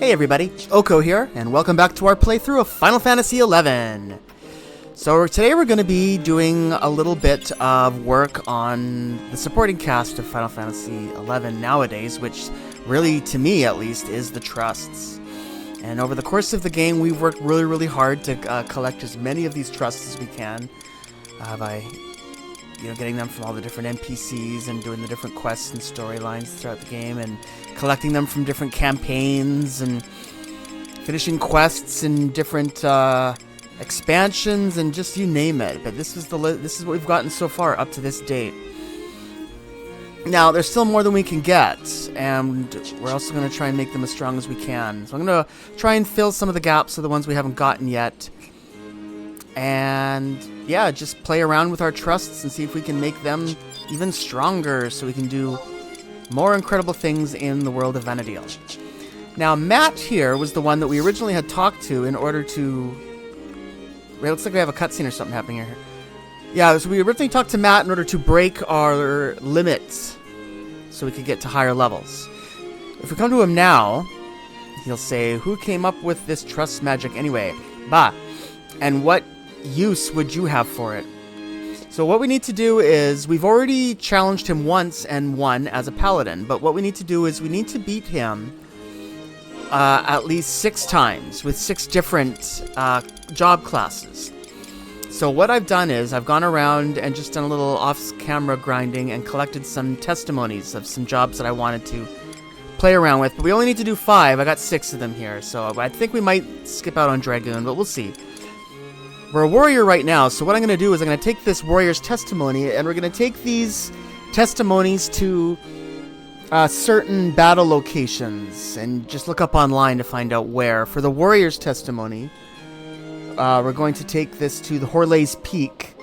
Hey everybody, Oko here, and welcome back to our playthrough of Final Fantasy XI. So today we're going to be doing a little bit of work on the supporting cast of Final Fantasy XI nowadays, which really, to me at least, is the trusts. And over the course of the game, we've worked really hard to collect as many of these trusts as we can by getting them from all the different NPCs and doing the different quests and storylines throughout the game, and collecting them from different campaigns and finishing quests in different expansions and just you name it. But this is what we've gotten so far up to this date. Now there's still more than we can get, and we're also going to try and make them as strong as we can. So I'm going to try and fill some of the gaps of the ones we haven't gotten yet. And yeah, just play around with our trusts and see if we can make them even stronger so we can do more incredible things in the world of Vana'diel. Now, Matt here was the one that we originally had talked to in order to... It looks like we have a cutscene or something happening here. Yeah, so we originally talked to Matt in order to break our limits so we could get to higher levels. If we come to him now, he'll say, "Who came up with this trust magic anyway? Bah, and what use would you have for it?" So what we need to do is, we've already challenged him once and won as a paladin, but what we need to do is we need to beat him at least 6 times with 6 different job classes. So what I've done is I've gone around and just done a little off-camera grinding and collected some testimonies of some jobs that I wanted to play around with, but we only need to do 5. I got 6 of them here, so I think we might skip out on Dragoon, but we'll see. We're a warrior right now, so what I'm going to do is I'm going to take this warrior's testimony, and we're going to take these testimonies to certain battle locations, and just look up online to find out where. For the warrior's testimony, we're going to take this to the Horley's Peak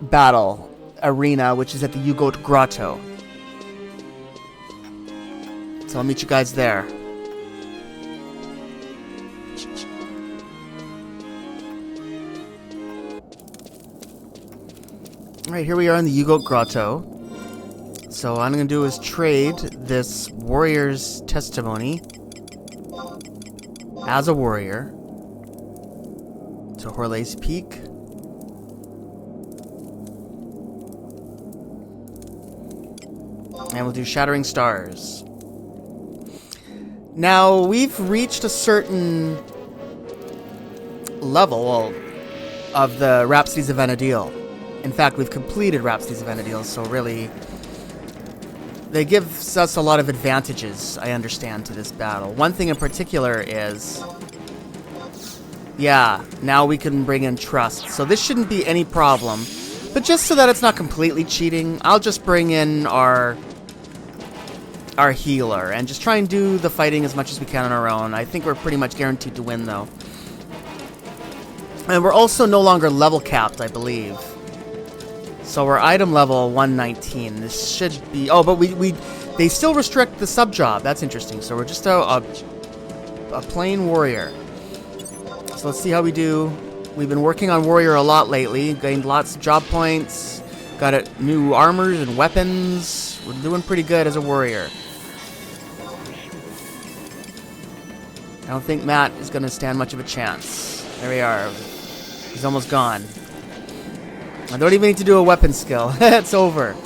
battle arena, which is at the U-Goat Grotto. So I'll meet you guys there. Alright, here we are in the U-Goat Grotto. So what I'm going to do is trade this warrior's testimony as a warrior to Horley's Peak. And we'll do Shattering Stars. Now, we've reached a certain level of the Rhapsodies of Vana'diel. In fact, we've completed Rhapsodies of Vana'diel, so really, they give us a lot of advantages, I understand, to this battle. One thing in particular is, yeah, now we can bring in trust. So this shouldn't be any problem. But just so that it's not completely cheating, I'll just bring in our healer and just try and do the fighting as much as we can on our own. I think we're pretty much guaranteed to win, though. And we're also no longer level capped, I believe. So we're item level 119. This should be... Oh, but they still restrict the sub-job. That's interesting. So we're just a plain warrior. So let's see how we do. We've been working on warrior a lot lately. Gained lots of job points. Got new armors and weapons. We're doing pretty good as a warrior. I don't think Matt is going to stand much of a chance. There we are. He's almost gone. I don't even need to do a weapon skill. It's over.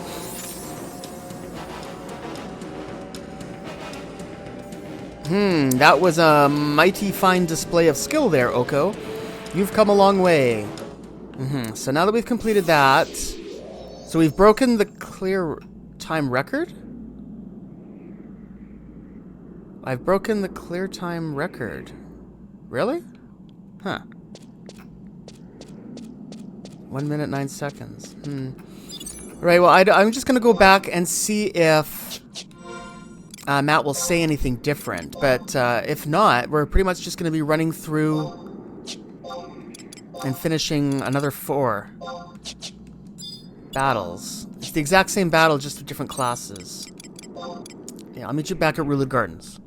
That was a mighty fine display of skill there, Oko. You've come a long way. So now that we've completed that... So we've broken the clear time record? I've broken the clear time record. Really? Huh. 1 minute, 9 seconds. Right, well, I'm just going to go back and see if Matt will say anything different. But if not, we're pretty much just going to be running through and finishing another 4 battles. It's the exact same battle, just with different classes. Yeah, I'll meet you back at Ruled Gardens.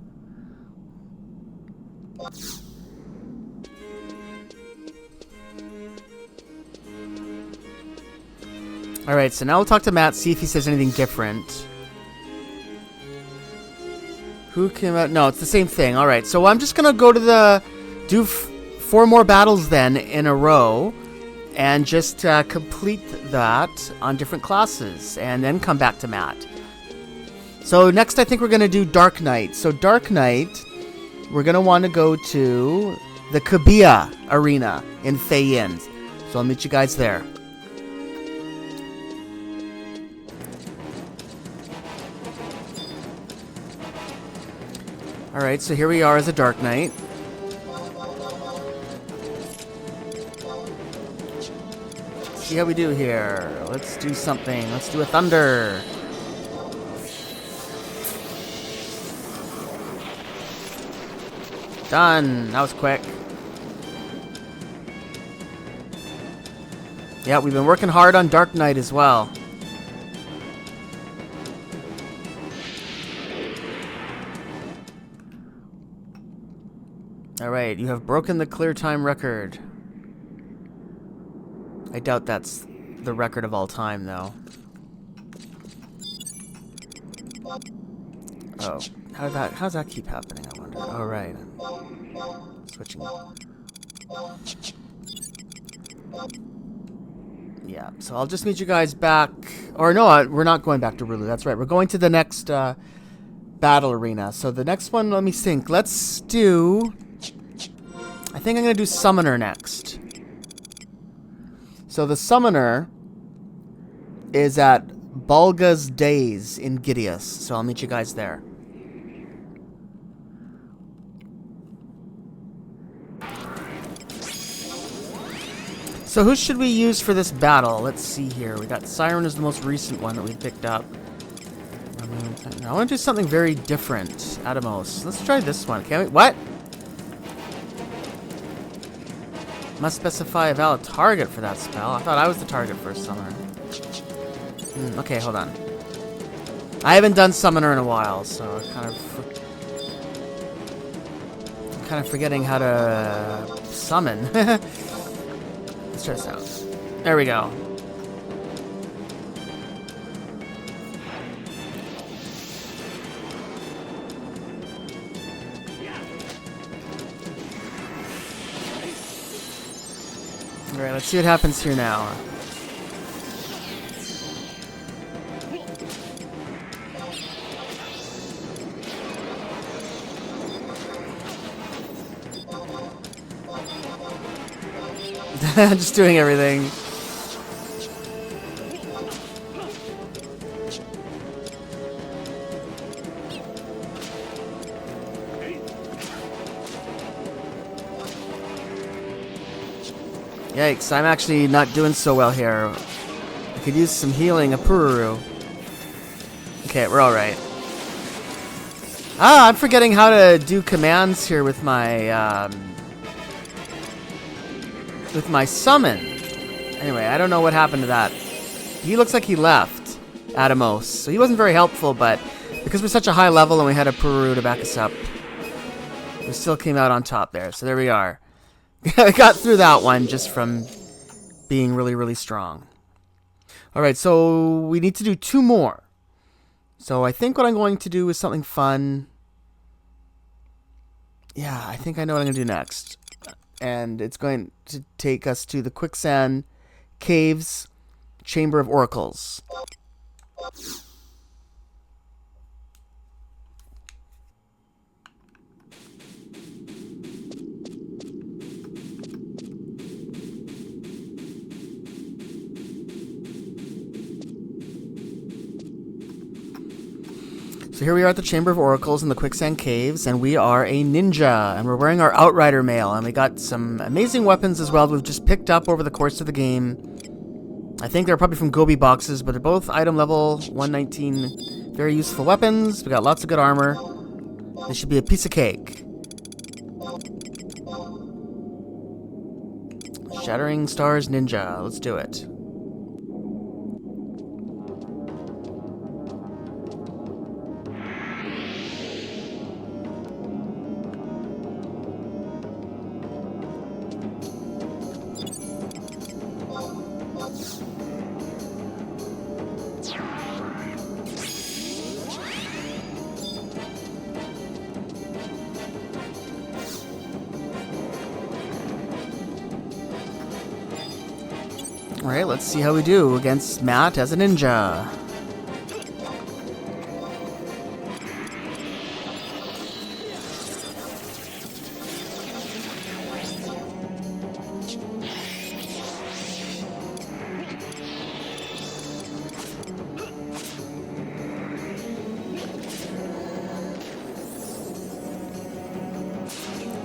Alright, so now we'll talk to Matt, see if he says anything different. Who came out? No, it's the same thing. All right, so I'm just gonna go to the do 4 more battles then in a row, and just complete that on different classes, and then come back to Matt. So next, I think we're gonna do Dark Knight. So Dark Knight, we're gonna want to go to the Kabia Arena in Fei Yin. So I'll meet you guys there. Alright, so here we are as a Dark Knight. See how we do here. Let's do something. Let's do a Thunder. Done. That was quick. Yeah, we've been working hard on Dark Knight as well. Alright, you have broken the clear time record. I doubt that's the record of all time, though. Oh, how's that keep happening, I wonder? Oh, right. Switching. Yeah, so I'll just meet you guys back. Or no, we're not going back to Rulu. That's right. We're going to the next battle arena. So the next one, let me think. Let's do... I think I'm going to do Summoner next. So the Summoner is at Balga's Days in Gideus. So I'll meet you guys there. So who should we use for this battle? Let's see here. We got Siren is the most recent one that we picked up. I want to do something very different. Atomos. Let's try this one. Can we? What? Must specify a valid target for that spell. I thought I was the target for a Summoner. Okay, hold on. I haven't done Summoner in a while, so I'm kind of forgetting how to summon. Let's try this out. There we go. Alright, let's see what happens here now. Just doing everything. Yikes, I'm actually not doing so well here. I could use some healing, a Pururu. Okay, we're alright. I'm forgetting how to do commands here with my summon. Anyway, I don't know what happened to that. He looks like he left, Atomos. So he wasn't very helpful, but because we're such a high level and we had a Pururu to back us up, we still came out on top there. So there we are. I got through that one just from being really, really strong. Alright, so we need to do 2 more. So I think what I'm going to do is something fun. Yeah, I think I know what I'm going to do next. And it's going to take us to the Quicksand Caves Chamber of Oracles. So here we are at the Chamber of Oracles in the Quicksand Caves, and we are a ninja, and we're wearing our Outrider mail, and we got some amazing weapons as well that we've just picked up over the course of the game. I think they're probably from Gobi boxes, but they're both item level 119. Very useful weapons. We got lots of good armor. This should be a piece of cake. Shattering Stars Ninja. Let's do it. Alright, let's see how we do against Matt as a ninja.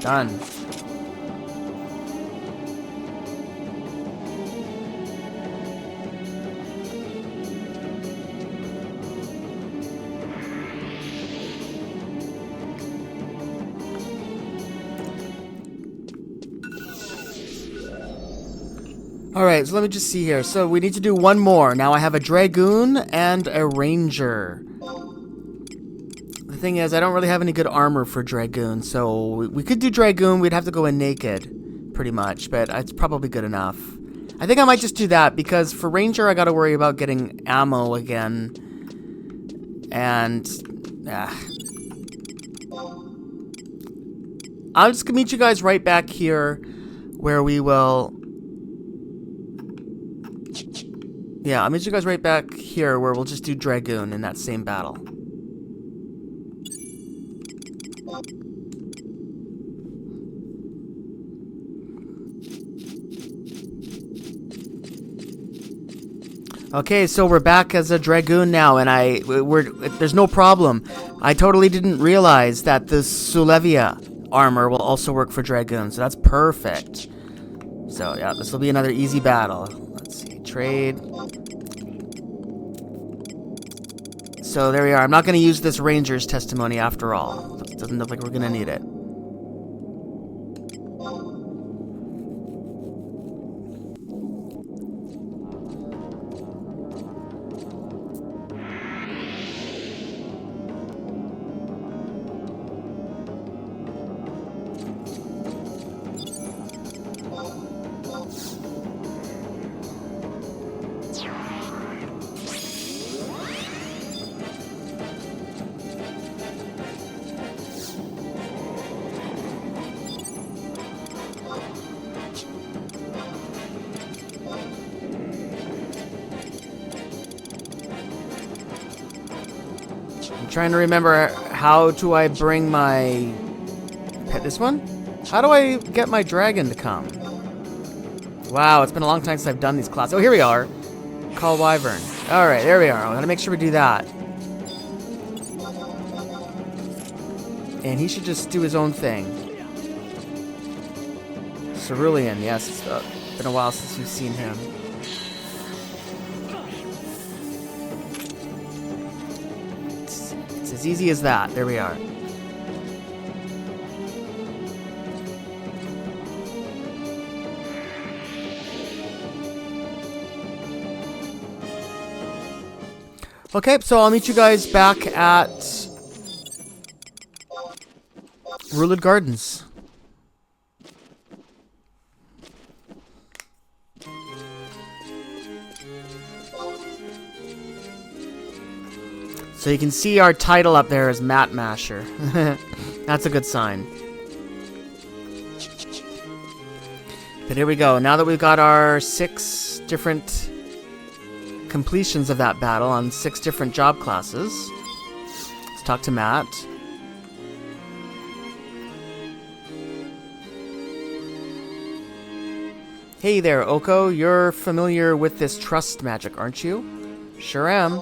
Done. Alright, so let me just see here. So we need to do one more. Now I have a Dragoon and a Ranger. The thing is, I don't really have any good armor for Dragoon, so we could do Dragoon. We'd have to go in naked, pretty much, but it's probably good enough. I think I might just do that, because for Ranger, I gotta worry about getting ammo again. And, I'm just gonna meet you guys right back here, where we will... Yeah, I'll meet you guys right back here, where we'll just do Dragoon in that same battle. Okay, so we're back as a Dragoon now, and there's no problem. I totally didn't realize that the Sulevia armor will also work for Dragoon, so that's perfect. So yeah, this will be another easy battle. Let's see, trade. So there we are. I'm not going to use this Ranger's testimony after all. It doesn't look like we're going to need it. I'm trying to remember, how do I bring my pet? This one? How do I get my dragon to come? Wow, it's been a long time since I've done these classes. Oh, here we are. Call Wyvern. Alright, there we are. I gotta make sure we do that. And he should just do his own thing. Cerulean, yes. It's been a while since we've seen him. It's as easy as that. There we are. Okay, so I'll meet you guys back at Ruled Gardens. So you can see our title up there is Mat Masher. That's a good sign. But here we go. Now that we've got our 6 different completions of that battle on 6 different job classes, let's talk to Matt. Hey there, Oko. You're familiar with this trust magic, aren't you? Sure am.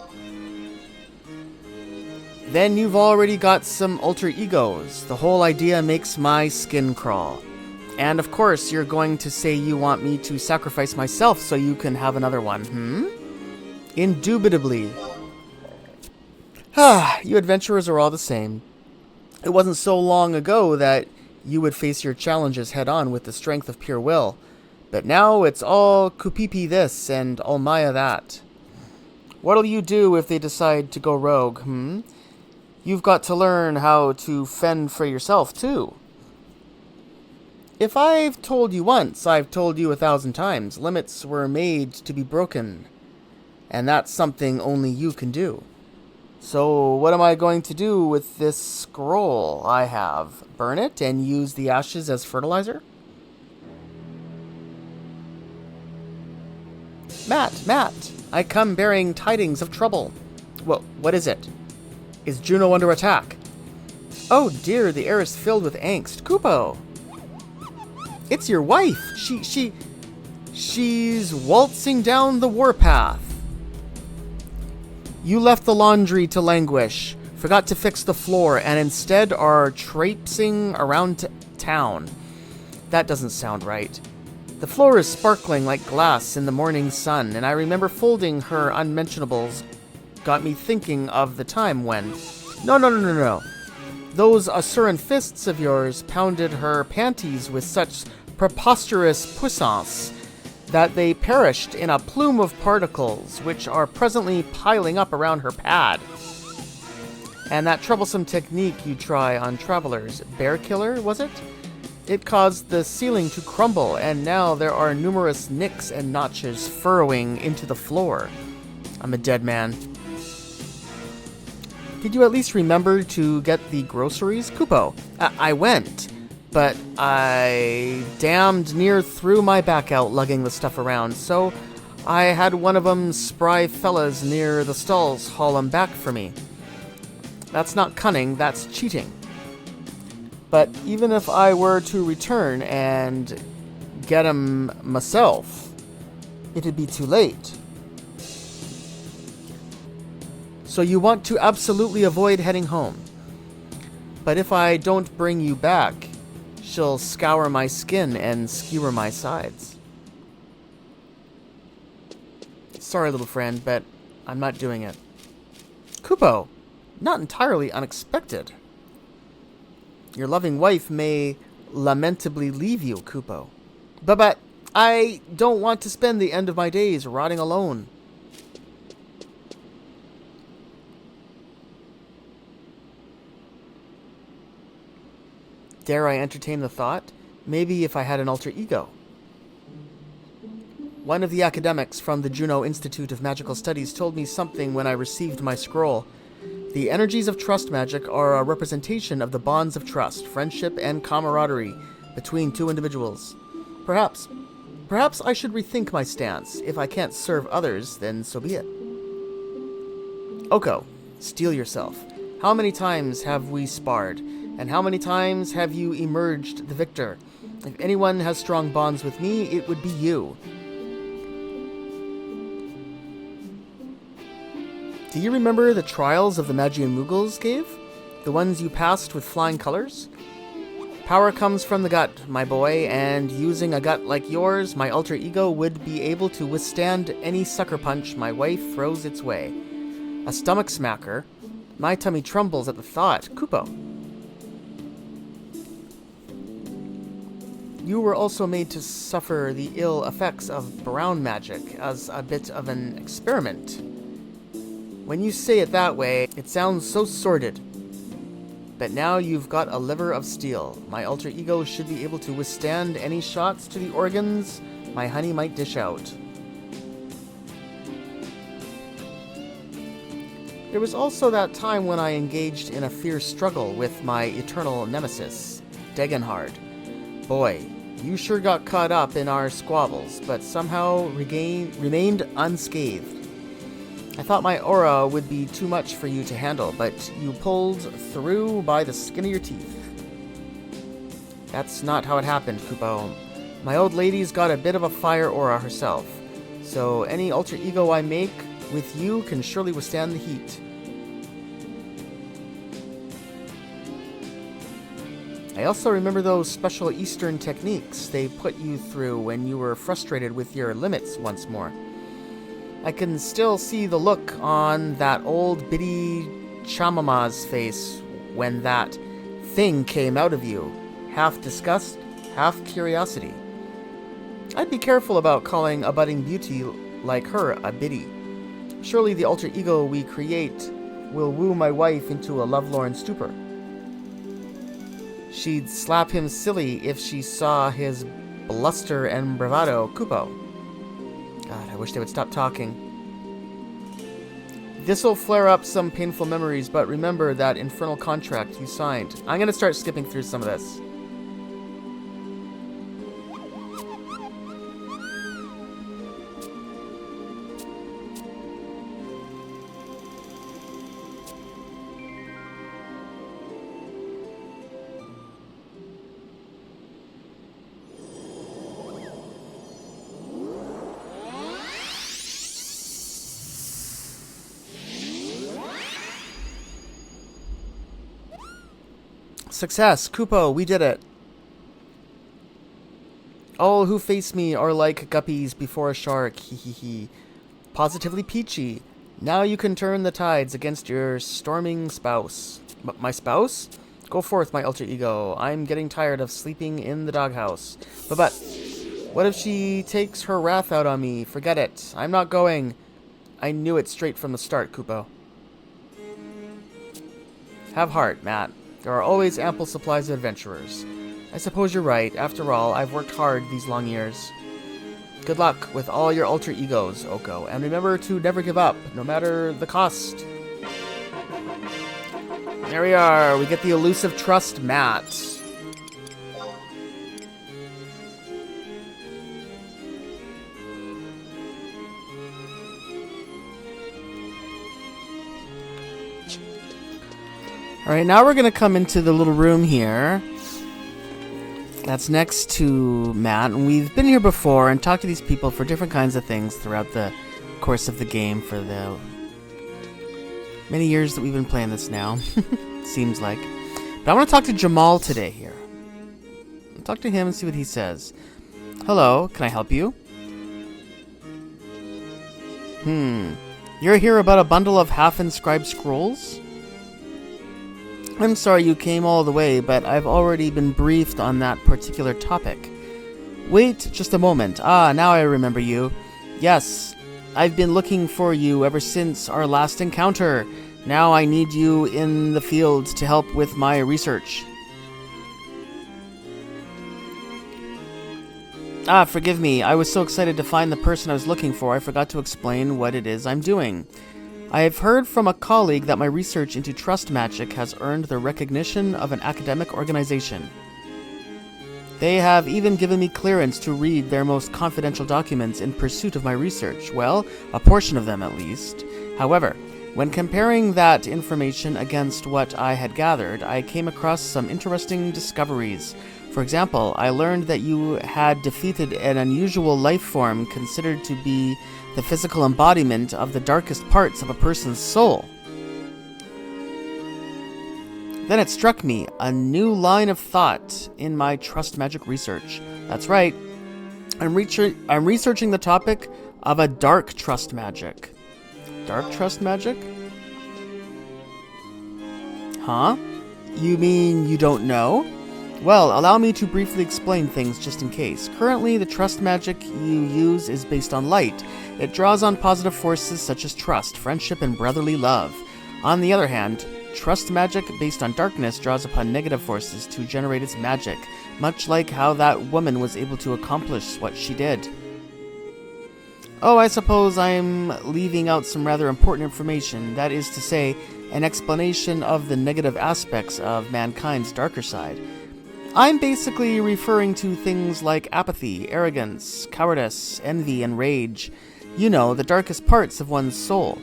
Then you've already got some alter egos. The whole idea makes my skin crawl. And of course, you're going to say you want me to sacrifice myself so you can have another one, Indubitably. You adventurers are all the same. It wasn't so long ago that you would face your challenges head-on with the strength of pure will. But now it's all Kupipi this and all Maya that. What'll you do if they decide to go rogue, You've got to learn how to fend for yourself, too. If I've told you once, I've told you 1,000 times. Limits were made to be broken. And that's something only you can do. So what am I going to do with this scroll I have? Burn it and use the ashes as fertilizer? Matt, I come bearing tidings of trouble. What is it? Is Juno under attack? Oh dear, the air is filled with angst. Kupo! It's your wife! She's waltzing down the warpath. You left the laundry to languish, forgot to fix the floor, and instead are traipsing around town. That doesn't sound right. The floor is sparkling like glass in the morning sun, and I remember folding her unmentionables. Got me thinking of the time when... No. Those Asuran fists of yours pounded her panties with such preposterous puissance that they perished in a plume of particles, which are presently piling up around her pad. And that troublesome technique you try on travelers, Bear Killer, was it? It caused the ceiling to crumble, and now there are numerous nicks and notches furrowing into the floor. I'm a dead man. Did you at least remember to get the groceries, Kupo? I went, but I damned near threw my back out lugging the stuff around, so I had one of them spry fellas near the stalls haul 'em back for me. That's not cunning, that's cheating. But even if I were to return and get 'em myself, it'd be too late. So you want to absolutely avoid heading home. But if I don't bring you back, she'll scour my skin and skewer my sides. Sorry, little friend, but I'm not doing it. Kupo, not entirely unexpected. Your loving wife may lamentably leave you, Kupo. But I don't want to spend the end of my days rotting alone. Dare I entertain the thought? Maybe if I had an alter ego. One of the academics from the Juno Institute of Magical Studies told me something when I received my scroll. The energies of trust magic are a representation of the bonds of trust, friendship, and camaraderie between two individuals. Perhaps I should rethink my stance. If I can't serve others, then so be it. Oko, steel yourself. How many times have we sparred? And how many times have you emerged the victor? If anyone has strong bonds with me, it would be you. Do you remember the trials of the Magian Mughals gave? The ones you passed with flying colors? Power comes from the gut, my boy, and using a gut like yours, my alter ego would be able to withstand any sucker punch my wife throws its way. A stomach smacker. My tummy trembles at the thought. Kupo. You were also made to suffer the ill effects of brown magic as a bit of an experiment. When you say it that way, it sounds so sordid. But now you've got a liver of steel. My alter ego should be able to withstand any shots to the organs my honey might dish out. There was also that time when I engaged in a fierce struggle with my eternal nemesis, Degenhard. Boy, you sure got caught up in our squabbles, but somehow remained unscathed. I thought my aura would be too much for you to handle, but you pulled through by the skin of your teeth. That's not how it happened, Kupo. My old lady's got a bit of a fire aura herself, so any alter ego I make with you can surely withstand the heat. I also remember those special Eastern techniques they put you through when you were frustrated with your limits once more. I can still see the look on that old biddy Chamama's face when that thing came out of you. Half disgust, half curiosity. I'd be careful about calling a budding beauty like her a biddy. Surely the alter ego we create will woo my wife into a lovelorn stupor. She'd slap him silly if she saw his bluster and bravado. Kupo. God, I wish they would stop talking. This'll flare up some painful memories, but remember that infernal contract you signed. I'm gonna start skipping through some of this. Success! Kupo, we did it! All who face me are like guppies before a shark, hee hee hee. Positively peachy. Now you can turn the tides against your storming spouse. My spouse? Go forth, my alter ego. I'm getting tired of sleeping in the doghouse. But, what if she takes her wrath out on me? Forget it. I'm not going. I knew it straight from the start, Kupo. Have heart, Matt. There are always ample supplies of adventurers. I suppose you're right. After all, I've worked hard these long years. Good luck with all your alter egos, Oko. And remember to never give up, no matter the cost. There we are. We get the elusive trust, Matt. Alright, now we're going to come into the little room here. That's next to Matt. And we've been here before and talked to these people for different kinds of things throughout the course of the game for the many years that we've been playing this now. Seems like. But I want to talk to Jamal today here. I'll talk to him and see what he says. Hello, can I help you? You're here about a bundle of half-inscribed scrolls? I'm sorry you came all the way, but I've already been briefed on that particular topic. Wait just a moment. Ah, now I remember you. Yes, I've been looking for you ever since our last encounter. Now I need you in the field to help with my research. Ah, forgive me. I was so excited to find the person I was looking for, I forgot to explain what it is I'm doing. I have heard from a colleague that my research into trust magic has earned the recognition of an academic organization. They have even given me clearance to read their most confidential documents in pursuit of my research. Well, a portion of them at least. However, when comparing that information against what I had gathered, I came across some interesting discoveries. For example, I learned that you had defeated an unusual life form considered to be the physical embodiment of the darkest parts of a person's soul. Then it struck me, a new line of thought in my trust magic research. That's right, I'm researching the topic of a dark trust magic. Dark trust magic? Huh? You mean you don't know? Well, allow me to briefly explain things just in case. Currently, the trust magic you use is based on light. It draws on positive forces such as trust, friendship, and brotherly love. On the other hand, trust magic based on darkness draws upon negative forces to generate its magic, much like how that woman was able to accomplish what she did. Oh, I suppose I'm leaving out some rather important information, that is to say, an explanation of the negative aspects of mankind's darker side. I'm basically referring to things like apathy, arrogance, cowardice, envy, and rage. You know, the darkest parts of one's soul.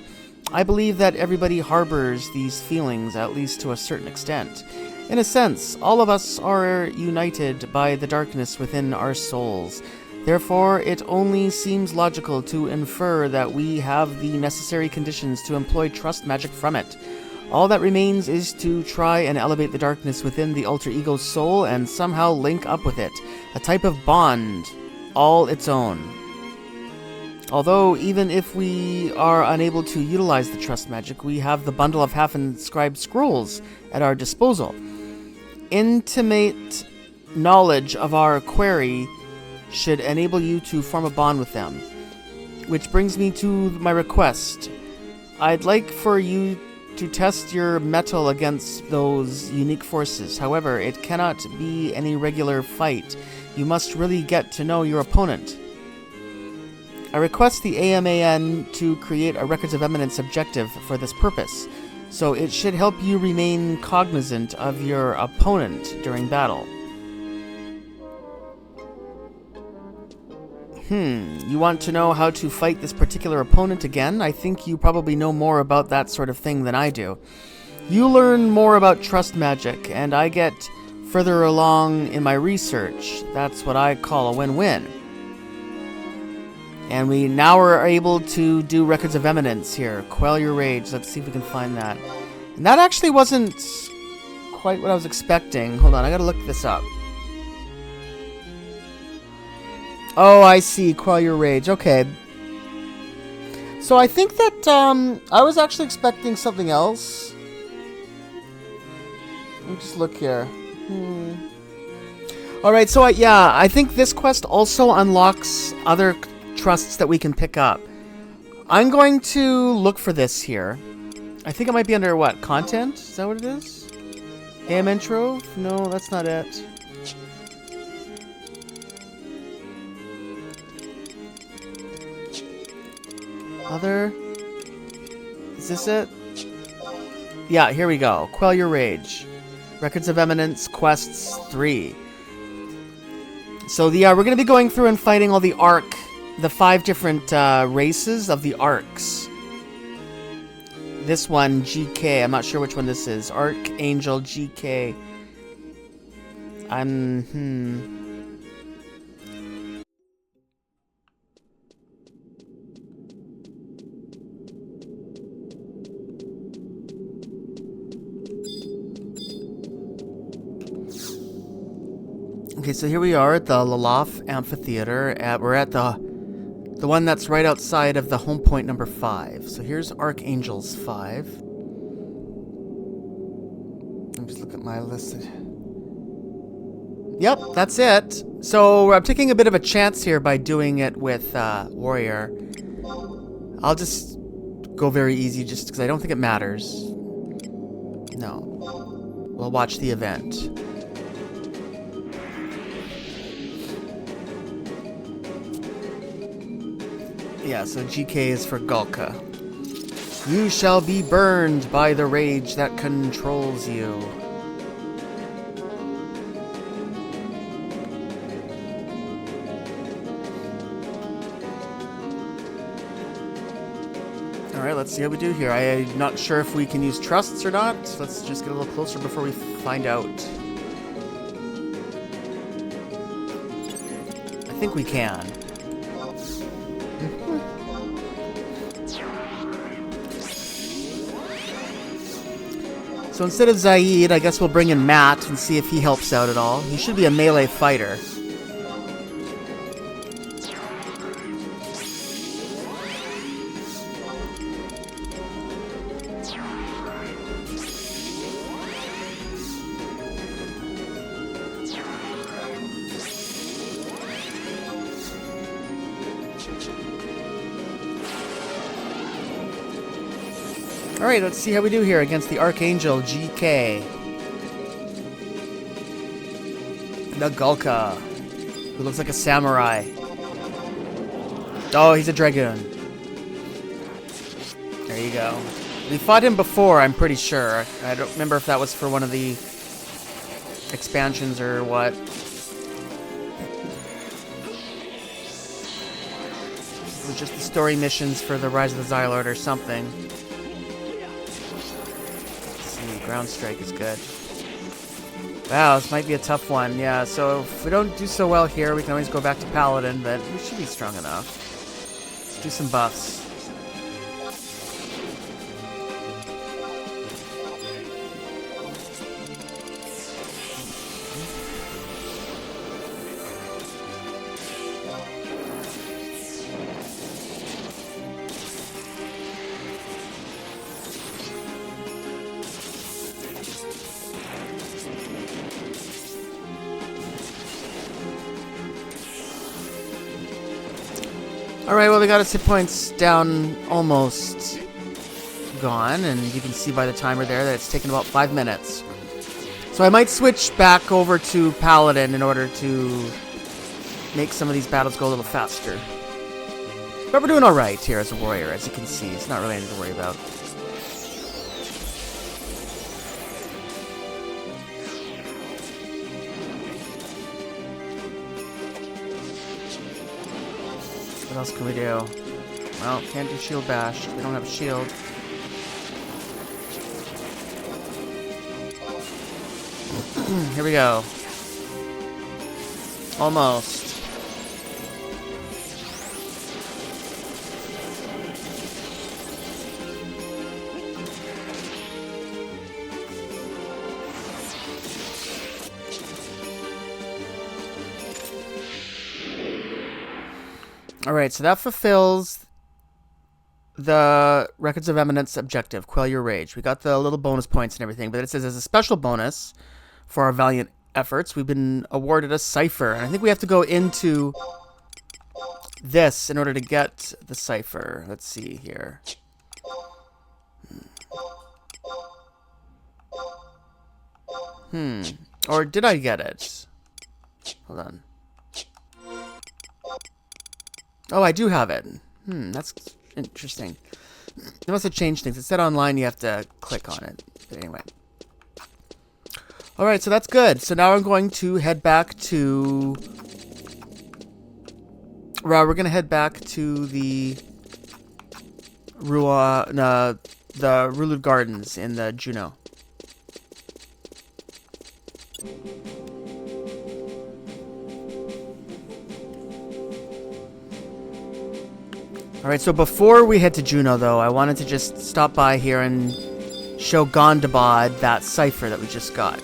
I believe that everybody harbors these feelings, at least to a certain extent. In a sense, all of us are united by the darkness within our souls. Therefore, it only seems logical to infer that we have the necessary conditions to employ trust magic from it. All that remains is to try and elevate the darkness within the alter ego's soul and somehow link up with it, a type of bond, all its own. Although, even if we are unable to utilize the trust magic, we have the bundle of half-inscribed scrolls at our disposal. Intimate knowledge of our query should enable you to form a bond with them. Which brings me to my request. I'd like for you to test your mettle against those unique forces. However, it cannot be any regular fight. You must really get to know your opponent. I request the AMAN to create a Records of Eminence objective for this purpose, so it should help you remain cognizant of your opponent during battle. You want to know how to fight this particular opponent again? I think you probably know more about that sort of thing than I do. You learn more about trust magic, and I get further along in my research. That's what I call a win-win. And we now are able to do Records of Eminence here. Quell your rage. Let's see if we can find that. And that actually wasn't quite what I was expecting. Hold on, I gotta look this up. Oh, I see. Quell your rage. Okay. So I think that I was actually expecting something else. Let me just look here. Alright, so I think this quest also unlocks other trusts that we can pick up. I'm going to look for this here. I think it might be under, what, content? Is that what it is? AM intro? No, that's not it. Other? Is this it? Yeah, here we go. Quell your rage. Records of Eminence, Quests 3. So we're going to be going through and fighting all the Ark, the 5 different races of the Arks. This one, GK, I'm not sure which one this is. Archangel GK. Okay, so here we are at the Loloth Amphitheater. We're at the one that's right outside of the home point number 5. So here's Archangels 5. Let me just look at my list. Yep, that's it. So I'm taking a bit of a chance here by doing it with Warrior. I'll just go very easy just because I don't think it matters. No. We'll watch the event. Yeah, so GK is for Gulka. You shall be burned by the rage that controls you. Alright, let's see how we do here. I'm not sure if we can use trusts or not. Let's just get a little closer before we find out. I think we can. So instead of Zaid, I guess we'll bring in Matt and see if he helps out at all. He should be a melee fighter. Alright, let's see how we do here against the Archangel GK. The Gulka, who looks like a samurai. Oh, he's a dragoon. There you go. We fought him before, I'm pretty sure. I don't remember if that was for one of the expansions or what. It was just the story missions for the Rise of the Xylord or something. Ground strike is good. Wow, this might be a tough one. Yeah, so if we don't do so well here, we can always go back to Paladin, but we should be strong enough. Let's do some buffs. Alright, well, we got his hit points down almost gone, and you can see by the timer there that it's taken about 5 minutes. So I might switch back over to Paladin in order to make some of these battles go a little faster. But we're doing alright here as a warrior, as you can see. It's not really anything to worry about. What else can we do? Well, can't do shield bash. We don't have a shield. Here we go. Almost. Alright, so that fulfills the Records of Eminence objective, Quell Your Rage. We got the little bonus points and everything, but it says as a special bonus for our valiant efforts, we've been awarded a cipher. And I think we have to go into this in order to get the cipher. Let's see here. Or did I get it? Hold on. Oh, I do have it. That's interesting. They must have changed things. It said online you have to click on it. But anyway. Alright, so that's good. So now I'm going to head back to... we're going to head back to the... the Rulud Gardens in the Juno. Alright, so before we head to Juno, though, I wanted to just stop by here and show Gondabad that cipher that we just got.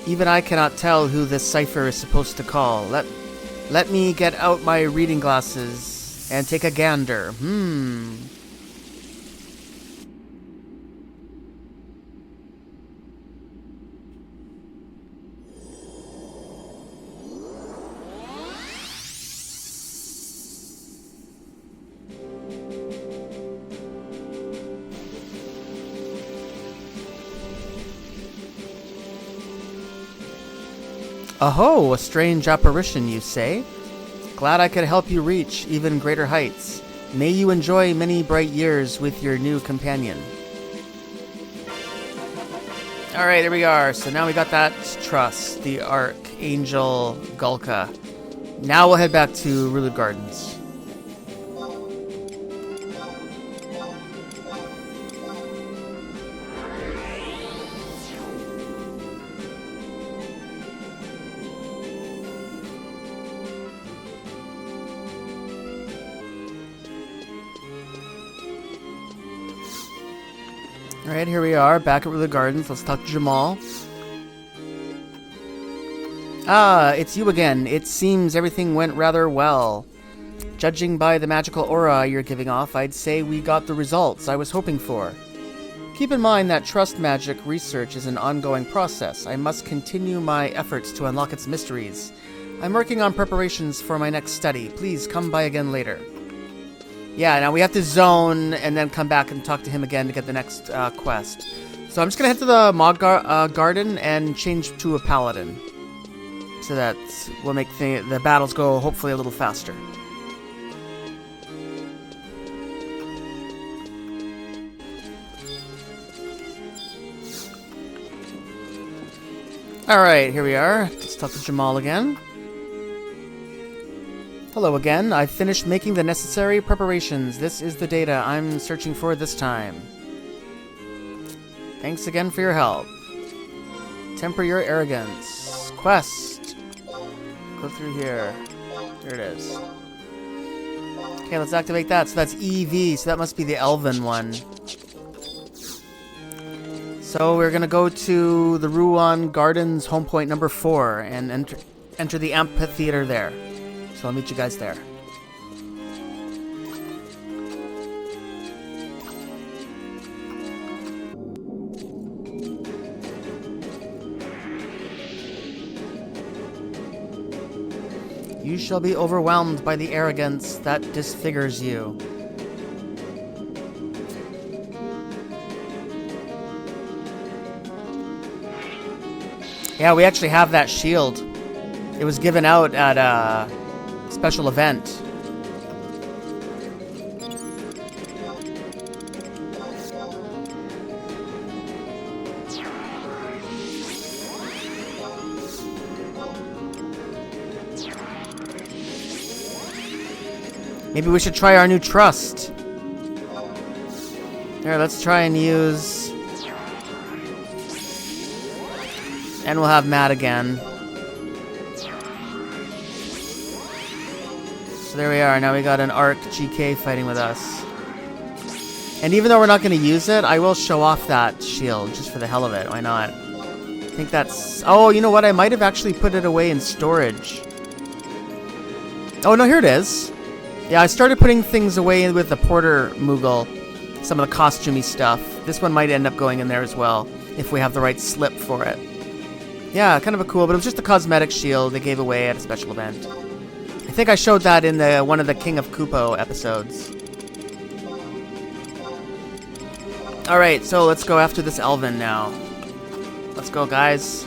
Even I cannot tell who this cipher is supposed to call. Let me get out my reading glasses and take a gander. Aho, a strange apparition, you say? Glad I could help you reach even greater heights. May you enjoy many bright years with your new companion. Alright, there we are. So now we got that trust, the Archangel Gulka. Now we'll head back to Rulud Gardens. Alright, here we are, back at Rulud Gardens. Let's talk to Jamal. Ah, it's you again. It seems everything went rather well. Judging by the magical aura you're giving off, I'd say we got the results I was hoping for. Keep in mind that trust magic research is an ongoing process. I must continue my efforts to unlock its mysteries. I'm working on preparations for my next study. Please come by again later. Yeah, now we have to zone and then come back and talk to him again to get the next quest. So I'm just going to head to the Mod Garden and change to a Paladin. So that will make the battles go hopefully a little faster. Alright, here we are. Let's talk to Jamal again. Hello again. I've finished making the necessary preparations. This is the data I'm searching for this time. Thanks again for your help. Temper your arrogance. Quest. Go through here. There it is. Okay, let's activate that. So that's EV, so that must be the Elven one. So we're gonna go to the Ruan Gardens home point number 4 and enter the amphitheater there. So I'll meet you guys there. You shall be overwhelmed by the arrogance that disfigures you. Yeah, we actually have that shield. It was given out at a special event. Maybe we should try our new trust. Here, let's try and use... And we'll have Matt again. So there we are. Now we got an Arc GK fighting with us. And even though we're not going to use it, I will show off that shield just for the hell of it. Why not? I think that's... Oh, you know what? I might have actually put it away in storage. Oh, no, here it is. Yeah, I started putting things away with the Porter Moogle. Some of the costumey stuff. This one might end up going in there as well, if we have the right slip for it. Yeah, kind of a cool, but it was just a cosmetic shield they gave away at a special event. I think I showed that in one of the King of Kupo episodes. Alright, so let's go after this Elven now. Let's go, guys.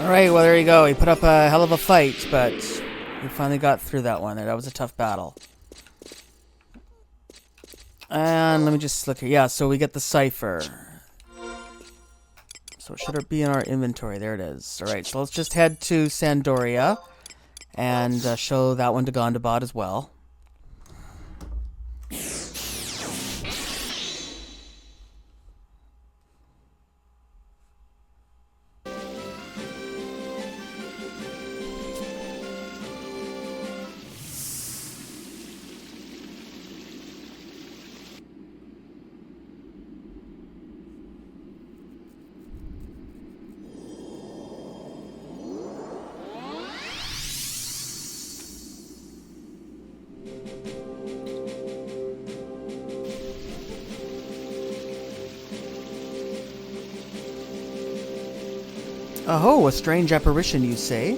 Alright, well there you go. He put up a hell of a fight, but we finally got through that one. That was a tough battle. And let me just look here. Yeah, so we get the cipher. So should it be in our inventory? There it is. Alright, so let's just head to Sandoria and show that one to Gondabad as well. Oh, a strange apparition, you say?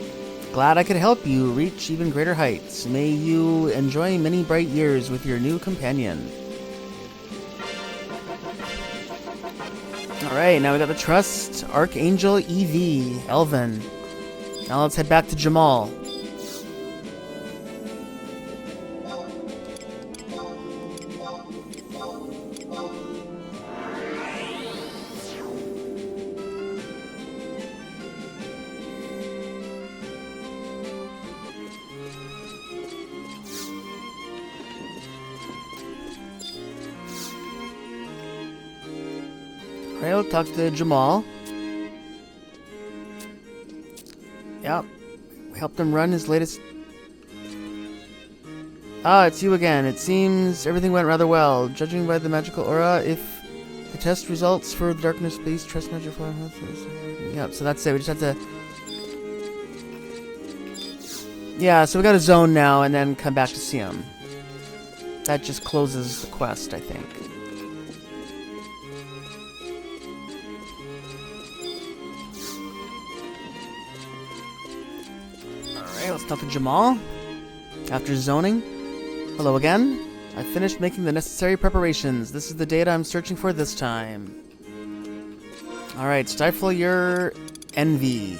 Glad I could help you reach even greater heights. May you enjoy many bright years with your new companion. Alright, now we got the Trust, Archangel EV, Elven. Now let's head back to Jamal. Right, we'll talk to Jamal. Yep. We helped him run his latest... Ah, it's you again. It seems everything went rather well. Judging by the magical aura, if the test results for the darkness beast, trust magic flower... Yep, so that's it. We just have to... Yeah, so we got a zone now and then come back to see him. That just closes the quest, I think. Alright, let's talk to Jamal. After zoning. Hello again. I finished making the necessary preparations. This is the data I'm searching for this time. Alright, stifle your envy.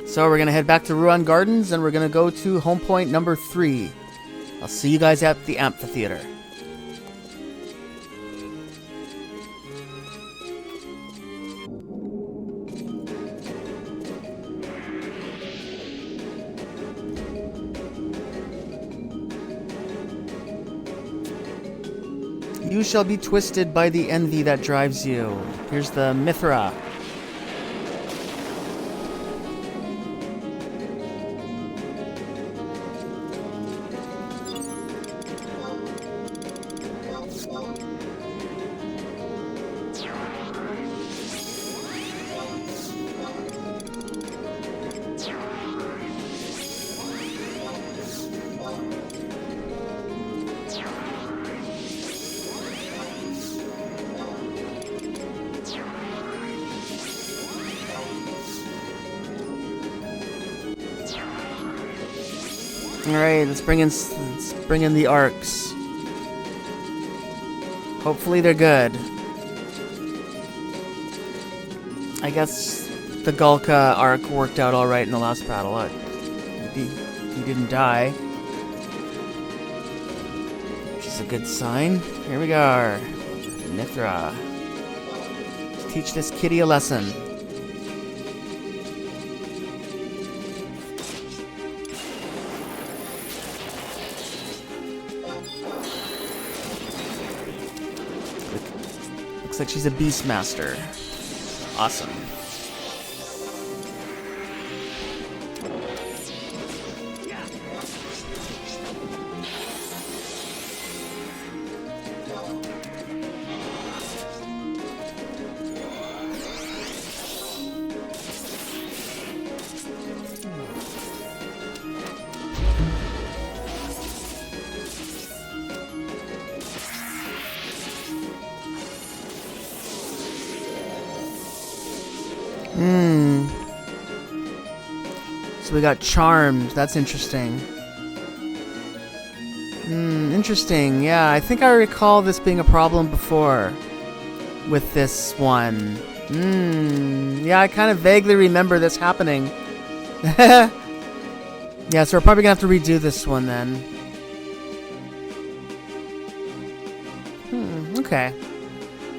So we're going to head back to Ruan Gardens, and we're going to go to home point number 3. I'll see you guys at the amphitheater. You shall be twisted by the envy that drives you. Here's the Mithra. Alright, let's bring in the arcs. Hopefully they're good. I guess the Gulka arc worked out alright in the last battle. He didn't die. Which is a good sign. Here we go. Mithra. Let's teach this kitty a lesson. Looks like she's a Beastmaster. Awesome. So we got Charmed. That's interesting. Interesting. Yeah, I think I recall this being a problem before with this one. Yeah, I kind of vaguely remember this happening. Yeah, so we're probably gonna have to redo this one then. Okay.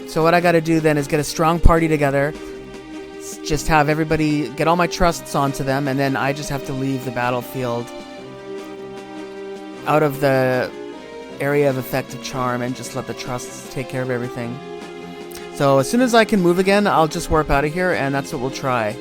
So what I gotta do then is get a strong party together. Just have everybody get all my trusts onto them, and then I just have to leave the battlefield out of the area of effective charm and just let the trusts take care of everything. So as soon as I can move again, I'll just warp out of here, and that's what we'll try.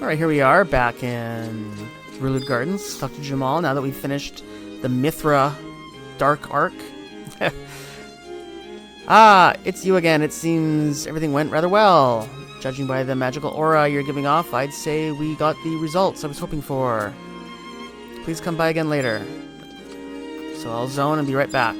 Alright, here we are, back in Rulud Gardens. Talk to Jamal now that we've finished the Mithra Dark Arc. Ah, it's you again. It seems everything went rather well. Judging by the magical aura you're giving off, I'd say we got the results I was hoping for. Please come by again later. So I'll zone and be right back.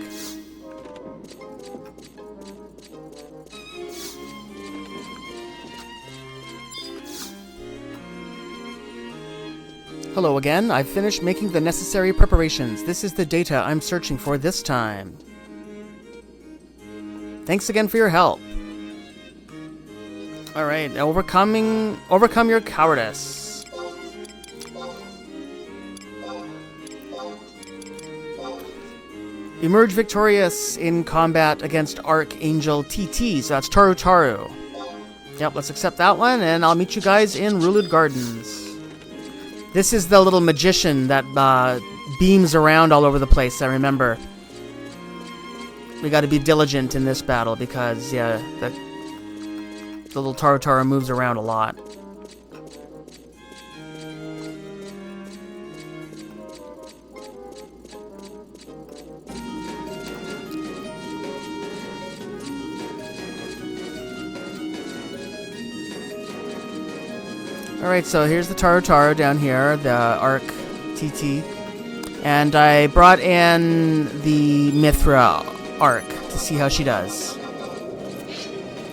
Hello again. I've finished making the necessary preparations. This is the data I'm searching for this time. Thanks again for your help. Alright, overcome your cowardice. Emerge victorious in combat against Archangel TT, so that's Taru Taru. Yep, let's accept that one, and I'll meet you guys in Rulud Gardens. This is the little magician that beams around all over the place, I remember. We gotta be diligent in this battle because, yeah, the little Taru Taru moves around a lot. Alright, so here's the Taru Taru down here, the Arc TT. And I brought in the Mithra Arc to see how she does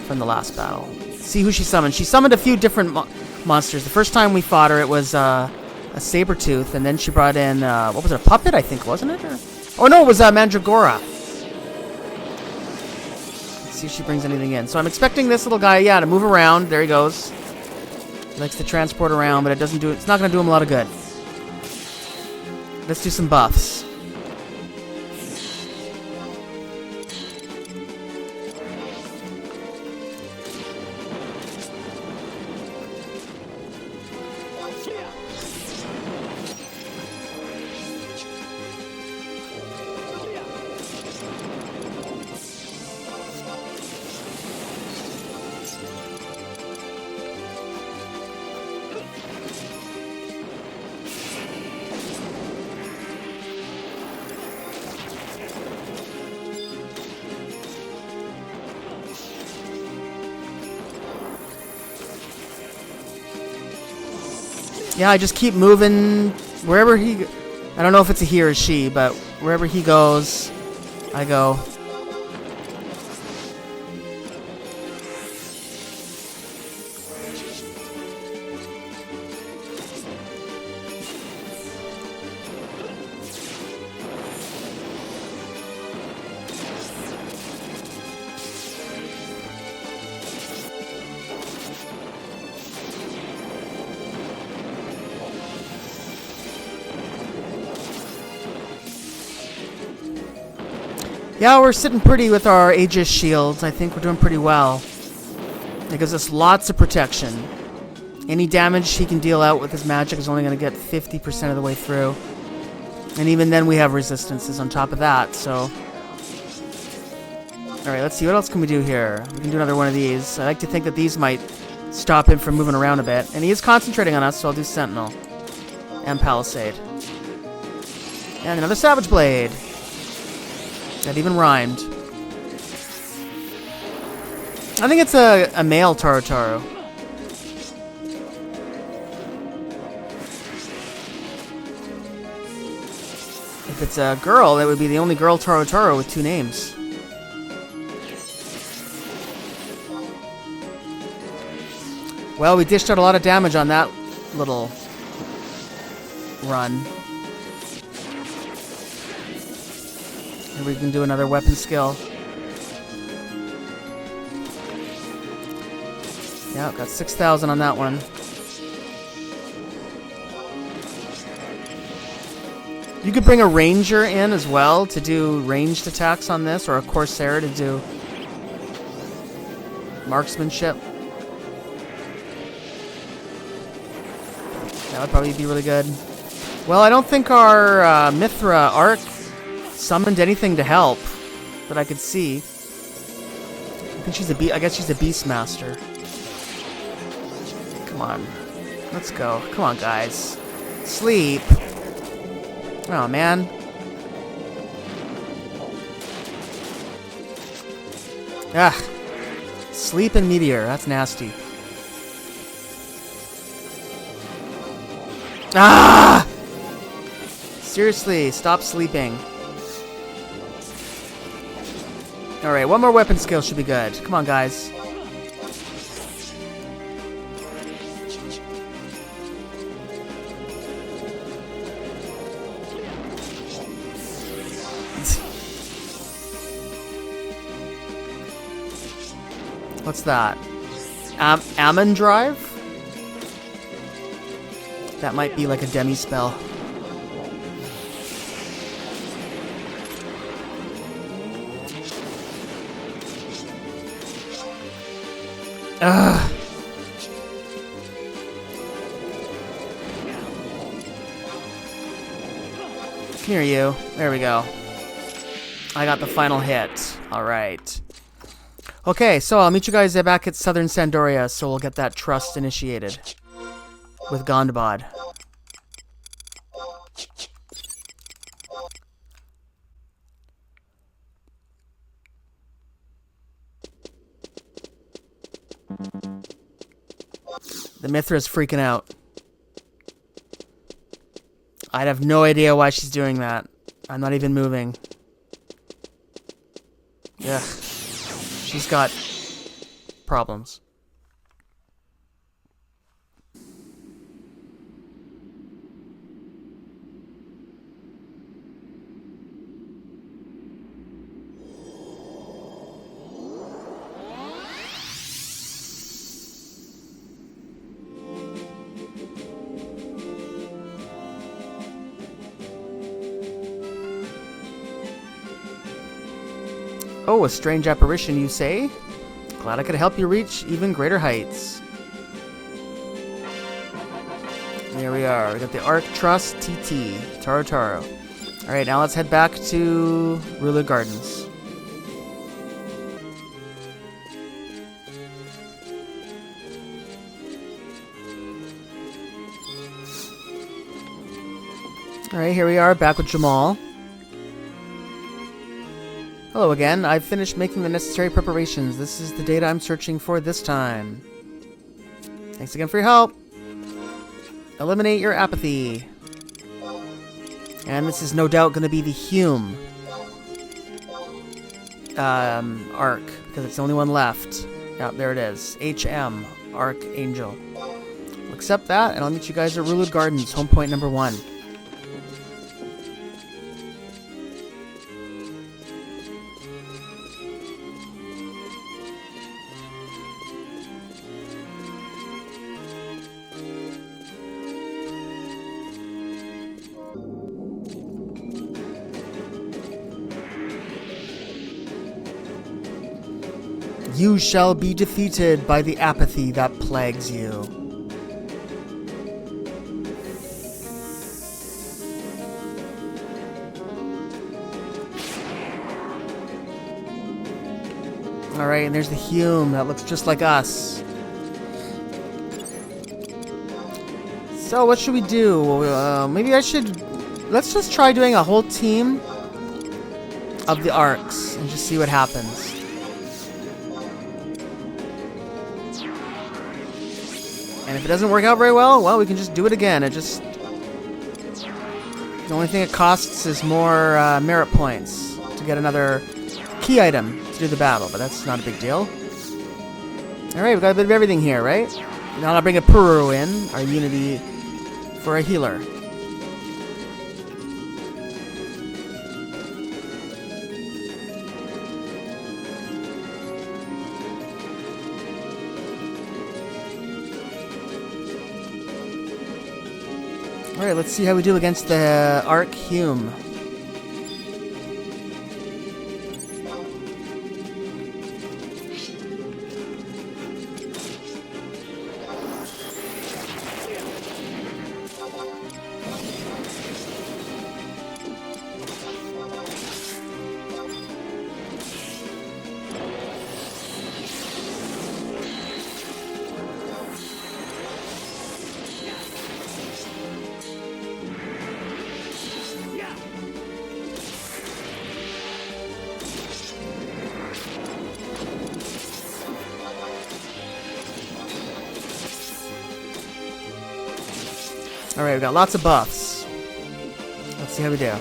from the last battle. See who she summoned. She summoned a few different monsters. The first time we fought her, it was a Sabertooth, and then she brought in, what was it, a puppet, I think, wasn't it? Oh no, it was Mandragora. Let's see if she brings anything in. So I'm expecting this little guy, yeah, to move around. There he goes. He likes to transport around, but it's not going to do him a lot of good. Let's do some buffs. Yeah, I just keep moving wherever he... I don't know if it's a he or a she, but wherever he goes, I go. Yeah, we're sitting pretty with our Aegis shields. I think we're doing pretty well. It gives us lots of protection. Any damage he can deal out with his magic is only going to get 50% of the way through. And even then we have resistances on top of that, so... Alright, let's see, what else can we do here? We can do another one of these. I like to think that these might stop him from moving around a bit. And he is concentrating on us, so I'll do Sentinel. And Palisade. And another Savage Blade. That even rhymed. I think it's a male Taru Taru. If If it's a girl, that would be the only girl Taro with 2 names. Well, we dished out a lot of damage on that little run. And we can do another weapon skill. Yeah, got 6,000 on that one. You could bring a ranger in as well to do ranged attacks on this, or a corsair to do marksmanship. That would probably be really good. Well, I don't think our Mithra Arc summoned anything to help that I could see. I think she's I guess she's a Beastmaster. Come on. Let's go. Come on, guys. Sleep. Oh, man. Ah. Sleep and Meteor. That's nasty. Ah! Seriously, stop sleeping. Alright, one more weapon skill should be good. Come on, guys. What's that? Ammon Drive? That might be like a demi spell. Ugh. Come here, you. There we go. I got the final hit. Alright. Okay, so I'll meet you guys back at Southern Sandoria, so we'll get that trust initiated with Gondabad. The Mithra's freaking out. I'd have no idea why she's doing that. I'm not even moving. Ugh. She's got problems. Oh, a strange apparition, you say? Glad I could help you reach even greater heights. There we are. We got the Arc Trust TT, Taro. Alright, now let's head back to Rulu Gardens. Alright, here we are, back with Jamal. Hello again. I've finished making the necessary preparations. This is the data I'm searching for this time. Thanks again for your help. Eliminate your apathy. And this is no doubt going to be the Hume arc, because it's the only one left. Yep, there it is. HM, Archangel. I'll accept that, and I'll meet you guys at Rulu Gardens, home point number 1. You shall be defeated by the apathy that plagues you. Alright, and there's the Hume that looks just like us. So what should we do? Maybe let's just try doing a whole team of the arcs and just see what happens. And if it doesn't work out very well, well, we can just do it again. The only thing it costs is more merit points to get another key item to do the battle, but that's not a big deal. Alright, we've got a bit of everything here, right? Now I'll bring a Puru in, our unity for a healer. Alright, let's see how we do against the Arc Hume. Alright, we've got lots of buffs. Let's see how we do.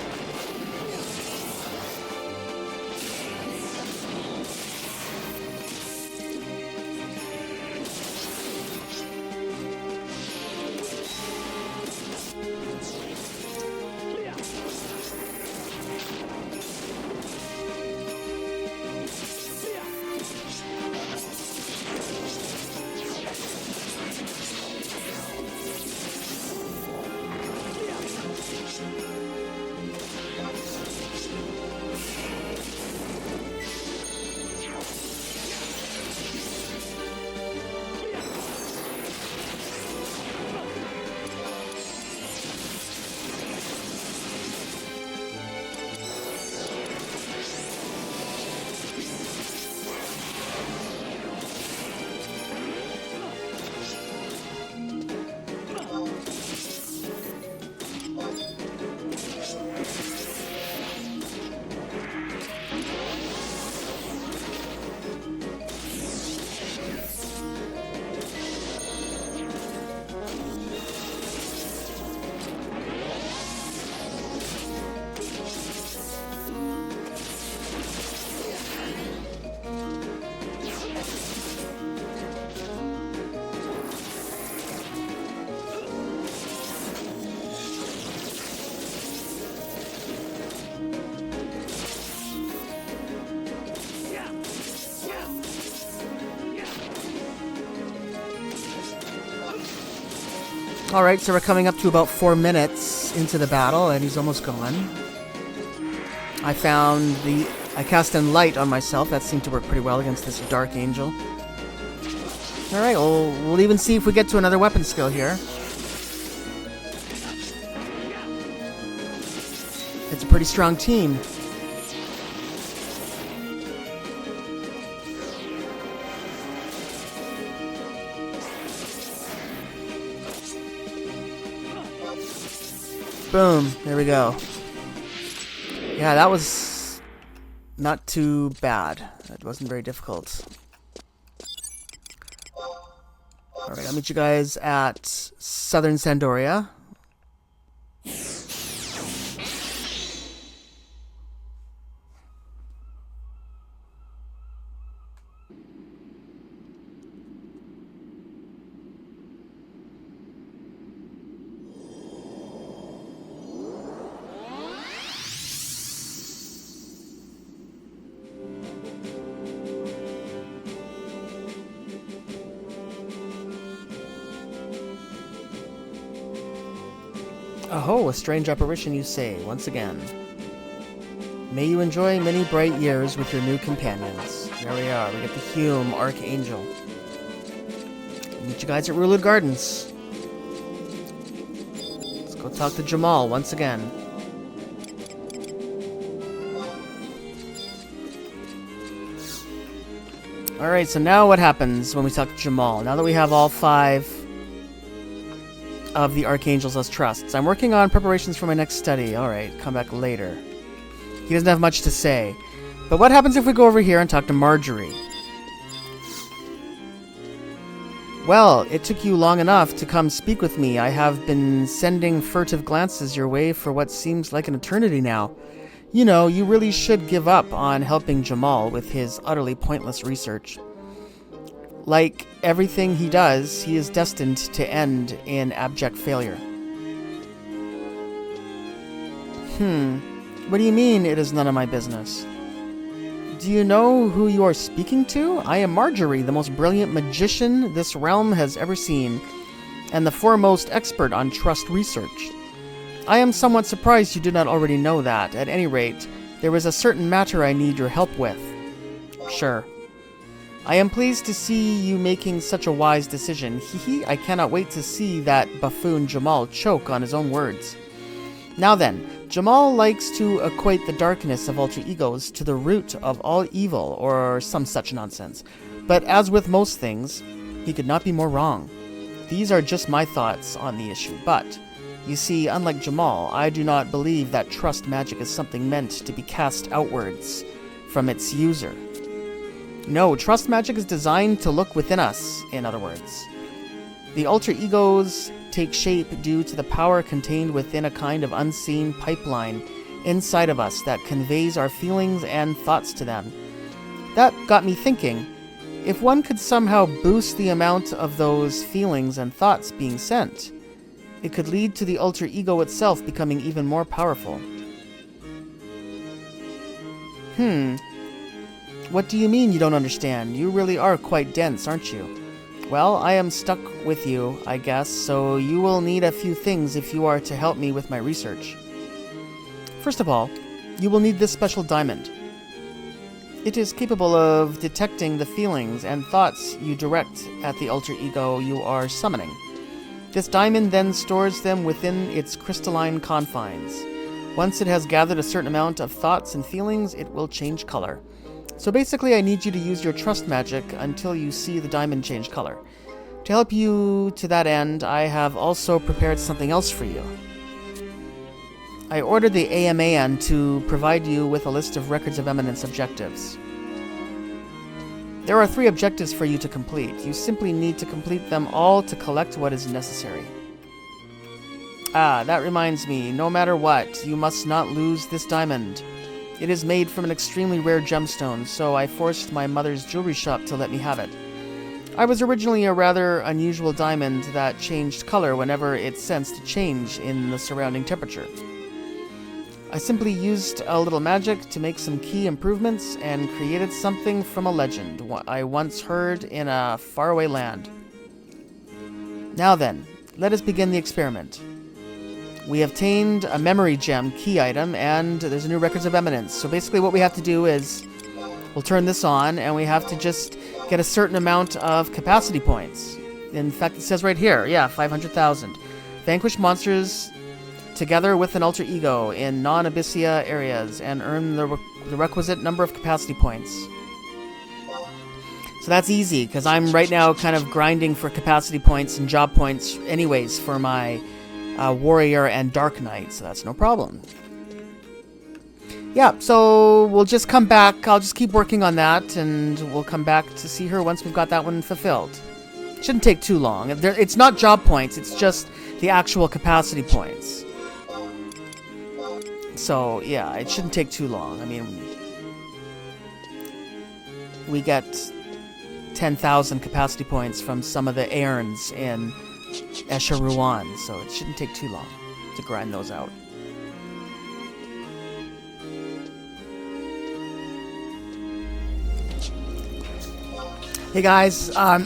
Alright, so we're coming up to about 4 minutes into the battle, and he's almost gone. I cast Enlight on myself. That seemed to work pretty well against this Dark Angel. Alright, we'll even see if we get to another weapon skill here. It's a pretty strong team. Boom. There we go. Yeah, that was not too bad. That wasn't very difficult. Alright, I'll meet you guys at Southern Sandoria. Oh, a strange apparition, you say, once again. May you enjoy many bright years with your new companions. There we are. We get the Hume Archangel. Meet you guys at Rulud Gardens. Let's go talk to Jamal once again. Alright, so now what happens when we talk to Jamal? Now that we have all 5 of the Archangels as trusts. I'm working on preparations for my next study. Alright, come back later. He doesn't have much to say. But what happens if we go over here and talk to Marjorie? Well, it took you long enough to come speak with me. I have been sending furtive glances your way for what seems like an eternity now. You know, you really should give up on helping Jamal with his utterly pointless research. Like everything he does, he is destined to end in abject failure. What do you mean it is none of my business? Do you know who you are speaking to? I am Marjorie, the most brilliant magician this realm has ever seen, and the foremost expert on trust research. I am somewhat surprised you did not already know that. At any rate, there is a certain matter I need your help with. Sure. I am pleased to see you making such a wise decision. I cannot wait to see that buffoon Jamal choke on his own words. Now then, Jamal likes to equate the darkness of alter egos to the root of all evil, or some such nonsense. But as with most things, he could not be more wrong. These are just my thoughts on the issue, but, you see, unlike Jamal, I do not believe that trust magic is something meant to be cast outwards from its user. No, trust magic is designed to look within us, in other words. The alter egos take shape due to the power contained within a kind of unseen pipeline inside of us that conveys our feelings and thoughts to them. That got me thinking, if one could somehow boost the amount of those feelings and thoughts being sent, it could lead to the alter ego itself becoming even more powerful. What do you mean you don't understand? You really are quite dense, aren't you? Well, I am stuck with you, I guess, so you will need a few things if you are to help me with my research. First of all, you will need this special diamond. It is capable of detecting the feelings and thoughts you direct at the alter ego you are summoning. This diamond then stores them within its crystalline confines. Once it has gathered a certain amount of thoughts and feelings, it will change color. So basically, I need you to use your trust magic until you see the diamond change color. To help you to that end, I have also prepared something else for you. I ordered the AMAN to provide you with a list of Records of Eminence objectives. There are 3 objectives for you to complete. You simply need to complete them all to collect what is necessary. That reminds me, no matter what, you must not lose this diamond. It is made from an extremely rare gemstone, so I forced my mother's jewelry shop to let me have it. I was originally a rather unusual diamond that changed color whenever it sensed a change in the surrounding temperature. I simply used a little magic to make some key improvements and created something from a legend I once heard in a faraway land. Now then, let us begin the experiment. We obtained a memory gem key item, and there's a new Records of Eminence. So basically what we have to do is, we'll turn this on, and we have to just get a certain amount of capacity points. In fact, it says right here, 500,000. Vanquish monsters together with an alter ego in non-Abyssia areas, and earn the requisite number of capacity points. So that's easy, because I'm right now kind of grinding for capacity points and job points anyways for my Warrior and Dark Knight, so that's no problem. Yeah, so we'll just come back. I'll just keep working on that, and we'll come back to see her once we've got that one fulfilled. Shouldn't take too long. It's not job points, it's just the actual capacity points. So, yeah, it shouldn't take too long. I mean, we get 10,000 capacity points from some of the Aerns in Escher Ruan, so it shouldn't take too long to grind those out. Hey guys, I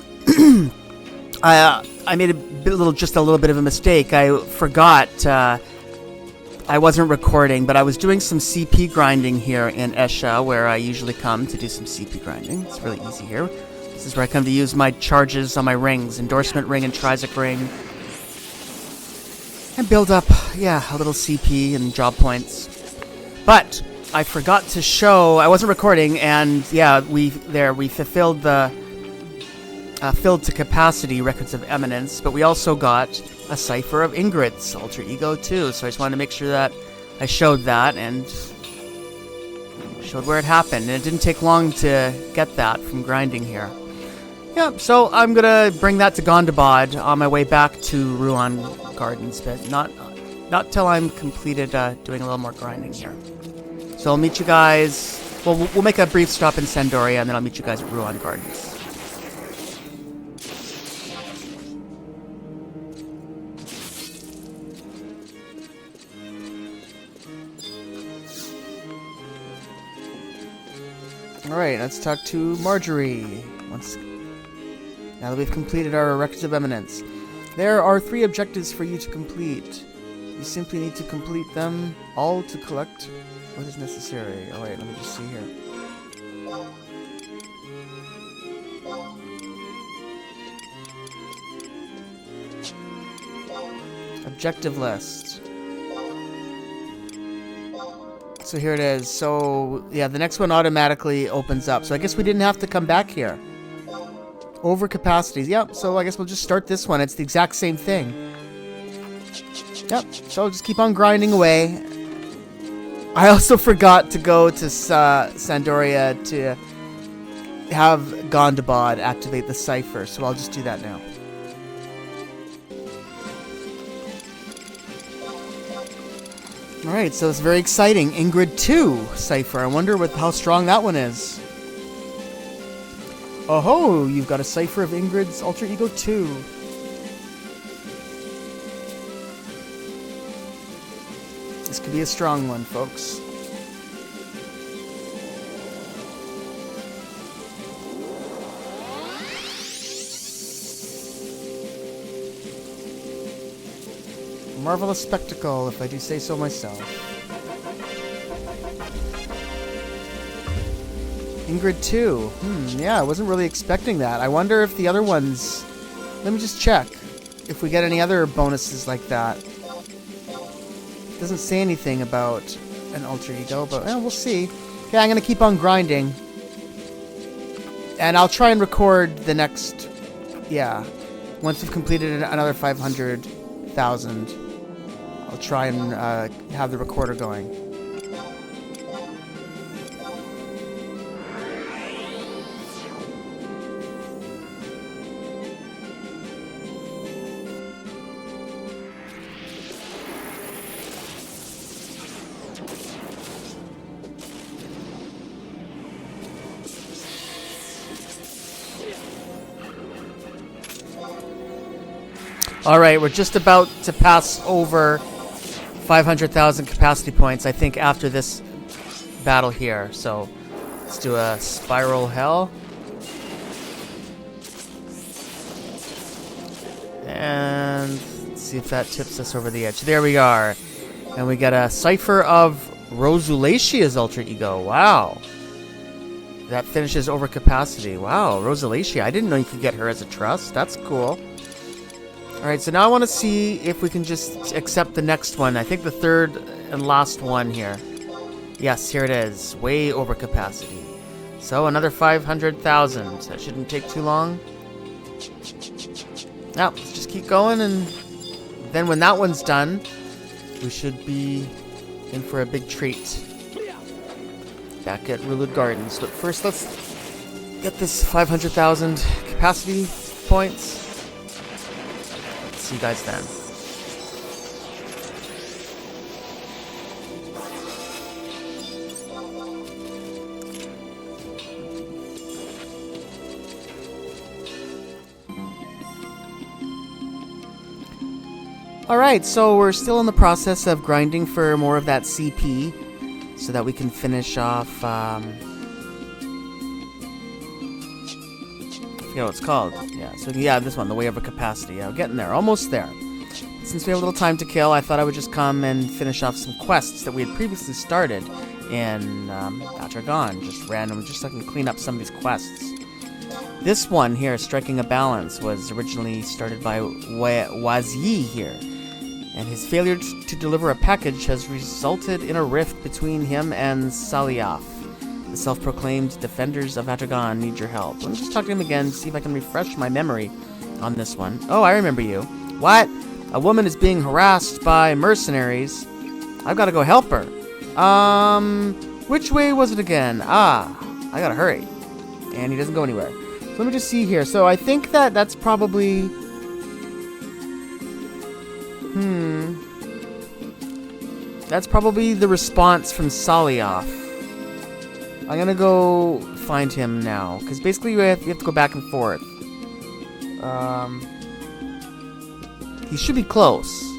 made just a little bit of a mistake. I forgot I wasn't recording, but I was doing some CP grinding here in Escher, where I usually come to do some CP grinding. It's really easy here. This is where I come to use my charges on my rings, Endorsement Ring and Trizic Ring, and build up, a little CP and job points. But I forgot to show, I wasn't recording, and we fulfilled the filled to capacity Records of Eminence, but we also got a Cipher of Ingrid's alter ego too, so I just wanted to make sure that I showed that and showed where it happened, and it didn't take long to get that from grinding here. Yep, so I'm gonna bring that to Gondabad on my way back to Ruan Gardens, but not till I'm completed doing a little more grinding here. So I'll meet you guys. Well, we'll make a brief stop in Sandoria, and then I'll meet you guys at Ruan Gardens. Alright, let's talk to Marjorie. Now that we've completed our Records of Eminence. There are 3 objectives for you to complete. You simply need to complete them all to collect what is necessary. Alright, let me just see here. Objective list. So here it is. So, yeah, the next one automatically opens up. So I guess we didn't have to come back here. Overcapacities. Yep, so I guess we'll just start this one. It's the exact same thing. Yep, so just keep on grinding away. I also forgot to go to Sandoria to have Gondabad activate the cipher, so I'll just do that now. Alright, so it's very exciting. Ingrid 2 cipher. I wonder how strong that one is. Oh-ho! You've got a cipher of Ingrid's Alter Ego 2. This could be a strong one, folks. Marvelous spectacle, if I do say so myself. Ingrid 2. Yeah, I wasn't really expecting that. I wonder if the other ones... Let me just check. If we get any other bonuses like that. It doesn't say anything about an alter ego, but we'll see. Okay, I'm going to keep on grinding. And I'll try and record the next... Yeah. Once we've completed another 500,000... I'll try and have the recorder going. Alright, we're just about to pass over 500,000 capacity points, I think, after this battle here. So, let's do a Spiral Hell. And let's see if that tips us over the edge. There we are. And we get a Cipher of Rosulatia's Alter Ego. Wow. That finishes overcapacity. Wow, Rosulatia. I didn't know you could get her as a trust. That's cool. Alright, so now I want to see if we can just accept the next one. I think the third and last one here. Yes, here it is. Way over capacity. So, another 500,000. That shouldn't take too long. Now, let's just keep going, and then when that one's done, we should be in for a big treat. Back at Rulud Gardens. But first, let's get this 500,000 capacity points. See you guys then. Alright, so we're still in the process of grinding for more of that CP so that we can finish off I forget what it's called. Yeah, so yeah, this one, the Way Over Capacity. Yeah, we're getting there, almost there. Since we have a little time to kill, I thought I would just come and finish off some quests that we had previously started in Atragon. Just random, just so I can clean up some of these quests. This one here, Striking a Balance, was originally started by Wazi here. And his failure to deliver a package has resulted in a rift between him and Saliaf. The self-proclaimed defenders of Atragon need your help. Let me just talk to him again to see if I can refresh my memory on this one. Oh, I remember you. What? A woman is being harassed by mercenaries. I've got to go help her. Which way was it again? Ah, I gotta hurry. And he doesn't go anywhere. So let me just see here. So I think that's probably... That's probably the response from Salioth. I'm gonna go find him now. Because basically you have to go back and forth. He should be close.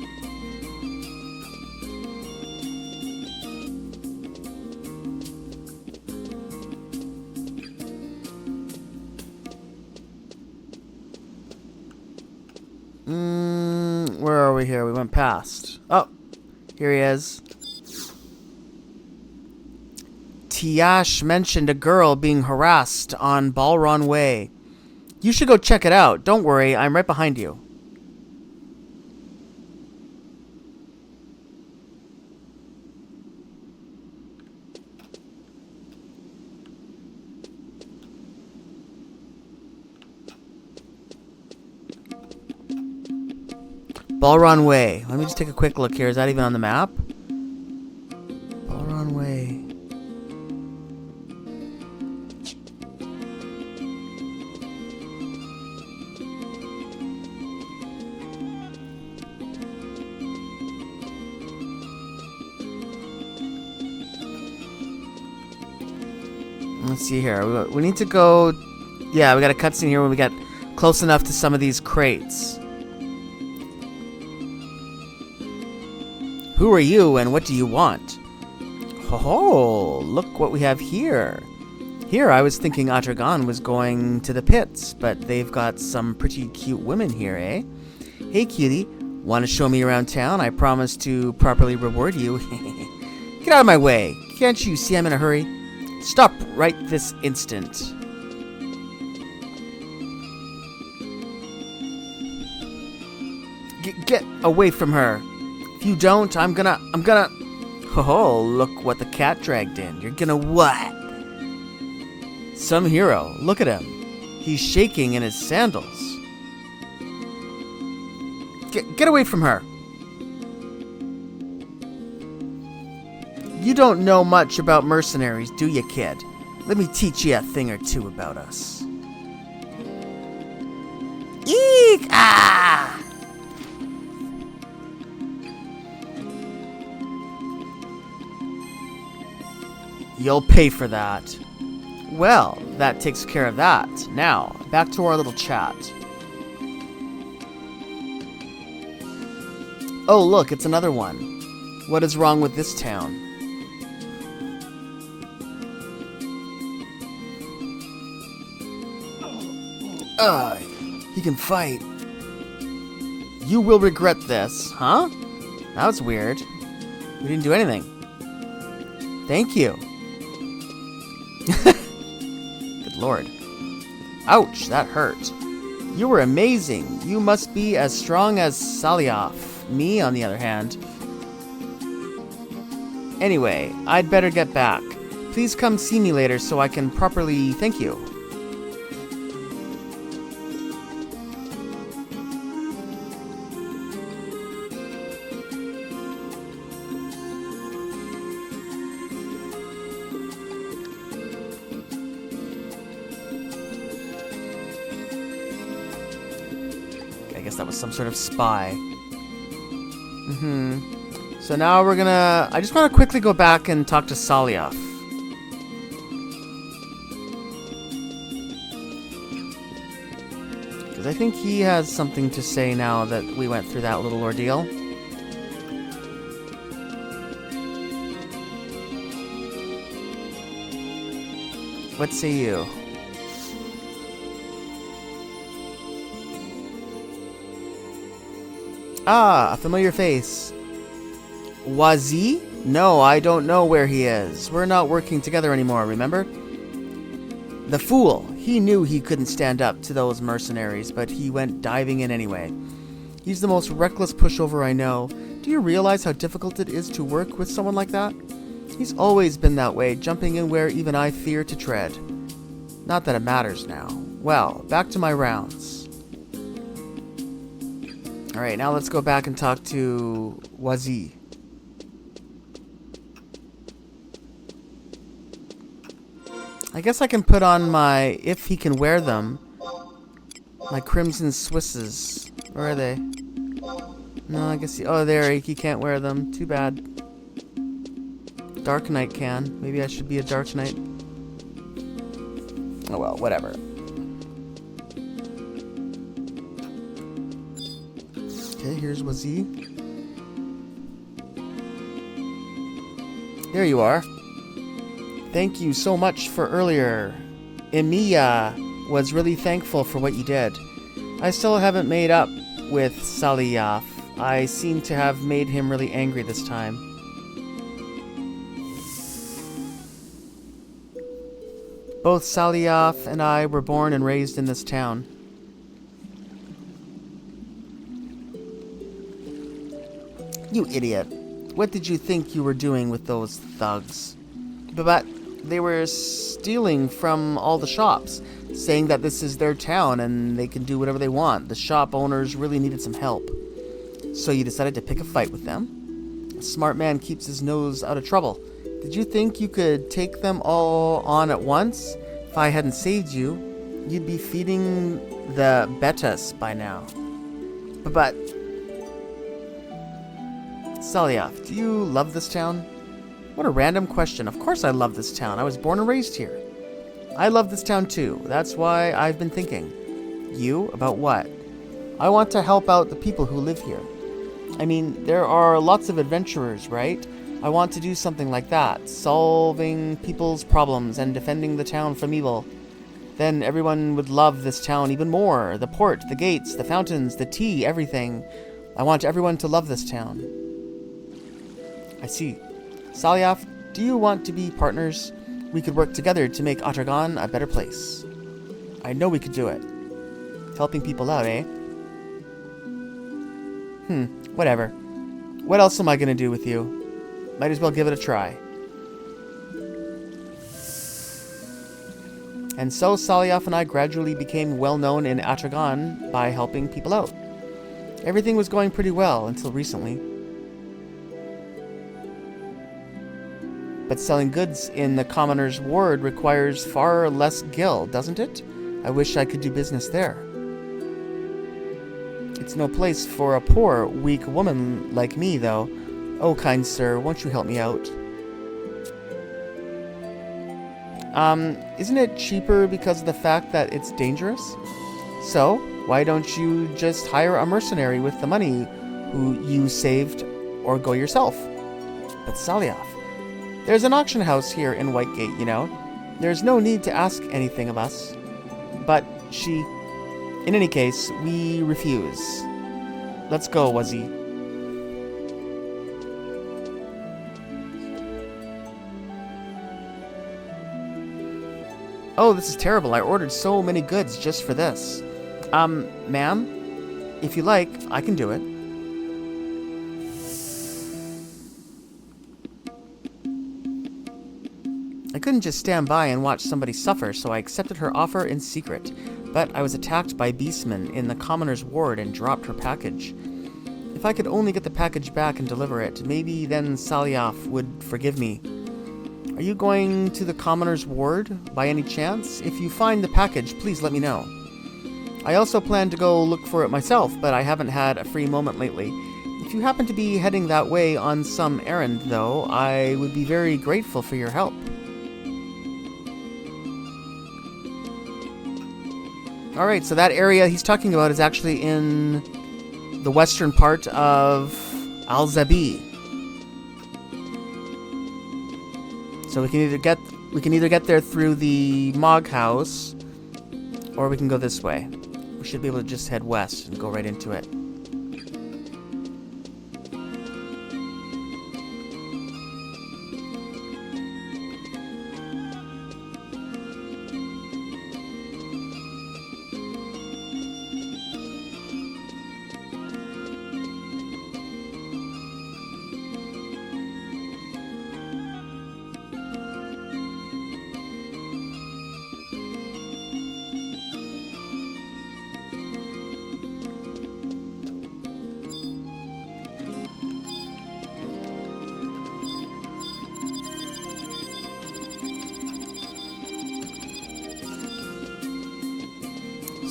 Where are we here? We went past. Oh, here he is. Tiash mentioned a girl being harassed on Balron Way. You should go check it out. Don't worry, I'm right behind you. Balron Way. Let me just take a quick look here. Is that even on the map? Balron Way. Let's see here. We need to go... Yeah, we got a cutscene here when we get close enough to some of these crates. Who are you and what do you want? Ho, look what we have here. Here I was thinking Atragon was going to the pits, but they've got some pretty cute women here, eh? Hey cutie, want to show me around town? I promise to properly reward you. Get out of my way. Can't you see I'm in a hurry? Stop right this instant. Get away from her. If you don't, I'm gonna... Oh, look what the cat dragged in. You're gonna what? Some hero. Look at him. He's shaking in his sandals. Get away from her. You don't know much about mercenaries, do you, kid? Let me teach you a thing or two about us. Eek! Ah! You'll pay for that. Well, that takes care of that. Now, back to our little chat. Oh, look, it's another one. What is wrong with this town? He can fight. You will regret this, huh? That was weird. We didn't do anything. Thank you. Good lord. Ouch, that hurt. You were amazing. You must be as strong as Salioth. Me, on the other hand. Anyway, I'd better get back. Please come see me later so I can properly thank you. I guess that was some sort of spy. So now we're gonna... I just want to quickly go back and talk to Salioth. Because I think he has something to say now that we went through that little ordeal. What say you? Ah, a familiar face. Wazi? No, I don't know where he is. We're not working together anymore, remember? The fool. He knew he couldn't stand up to those mercenaries, but he went diving in anyway. He's the most reckless pushover I know. Do you realize how difficult it is to work with someone like that? He's always been that way, jumping in where even I fear to tread. Not that it matters now. Well, back to my rounds. Alright, now let's go back and talk to Wazi. I guess I can put on my, if he can wear them, my Crimson Swisses. Where are they? No, I guess oh, there, he can't wear them. Too bad. Dark Knight can. Maybe I should be a Dark Knight. Oh well, whatever. Okay, here's Wazee. There you are. Thank you so much for earlier. Emiya was really thankful for what you did. I still haven't made up with Saliyaf. I seem to have made him really angry this time. Both Saliyaf and I were born and raised in this town. You idiot. What did you think you were doing with those thugs? But they were stealing from all the shops, saying that this is their town and they can do whatever they want. The shop owners really needed some help. So you decided to pick a fight with them? A smart man keeps his nose out of trouble. Did you think you could take them all on at once? If I hadn't saved you, you'd be feeding the Betas by now. But Saliyaf, do you love this town? What a random question. Of course I love this town. I was born and raised here. I love this town too. That's why I've been thinking. You? About what? I want to help out the people who live here. I mean, there are lots of adventurers, right? I want to do something like that. Solving people's problems and defending the town from evil. Then everyone would love this town even more. The port, the gates, the fountains, the tea, everything. I want everyone to love this town. I see. Saliyaf, do you want to be partners? We could work together to make Atragon a better place. I know we could do it. Helping people out, eh? Whatever. What else am I gonna do with you? Might as well give it a try. And so Saliyaf and I gradually became well known in Atragon by helping people out. Everything was going pretty well until recently. But selling goods in the Commoner's Ward requires far less gil, doesn't it? I wish I could do business there. It's no place for a poor, weak woman like me, though. Oh, kind sir, won't you help me out? Isn't it cheaper because of the fact that it's dangerous? So, why don't you just hire a mercenary with the money who you saved, or go yourself? But Saliyaf, there's an auction house here in Whitegate, you know. There's no need to ask anything of us. But in any case, we refuse. Let's go, Wazee. Oh, this is terrible. I ordered so many goods just for this. Ma'am, if you like, I can do it. I couldn't just stand by and watch somebody suffer, so I accepted her offer in secret. But I was attacked by beastmen in the Commoner's Ward and dropped her package. If I could only get the package back and deliver it, maybe then Saliyaf would forgive me. Are you going to the Commoner's Ward, by any chance? If you find the package, please let me know. I also plan to go look for it myself, but I haven't had a free moment lately. If you happen to be heading that way on some errand, though, I would be very grateful for your help. Alright, so that area he's talking about is actually in the western part of Al-Zabi. So we can either get there through the Mog House, or we can go this way. We should be able to just head west and go right into it.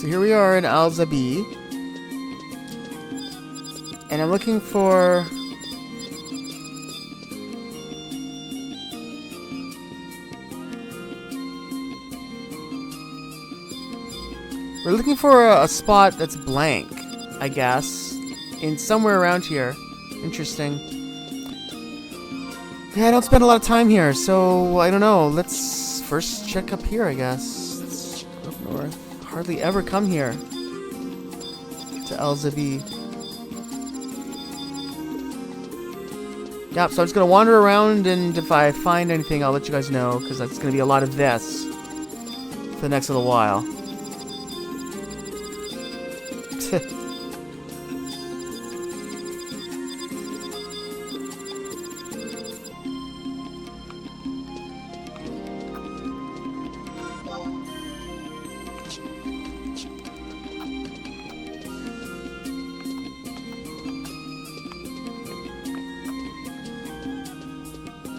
So here we are in Al-Zabi. And I'm looking for... We're looking for a spot that's blank, I guess. In somewhere around here. Interesting. Yeah, I don't spend a lot of time here, so I don't know. Let's first check up here, I guess. Let's go up north. Hardly ever come here. To Al-Zabi. Yep, so I'm just going to wander around, and if I find anything, I'll let you guys know, because that's going to be a lot of this for the next little while.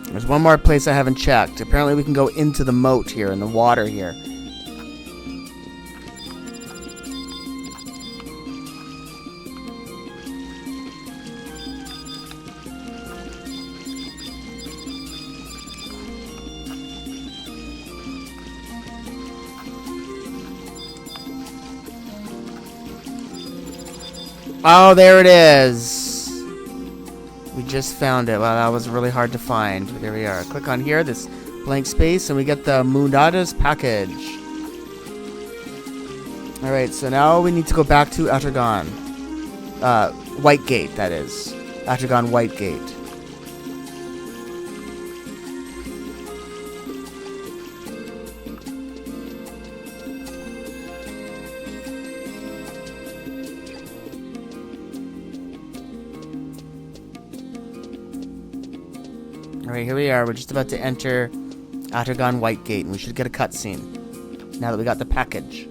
There's one more place I haven't checked. Apparently we can go into the moat here, in the water here. Oh, there it is. We just found it. Well, that was really hard to find. But there we are. Click on here, this blank space, and we get the Munada's package. Alright, so now we need to go back to Atragon. White Gate, that is. Atragon White Gate. Alright, here we are. We're just about to enter Atragon White Gate, and we should get a cutscene now that we got the package.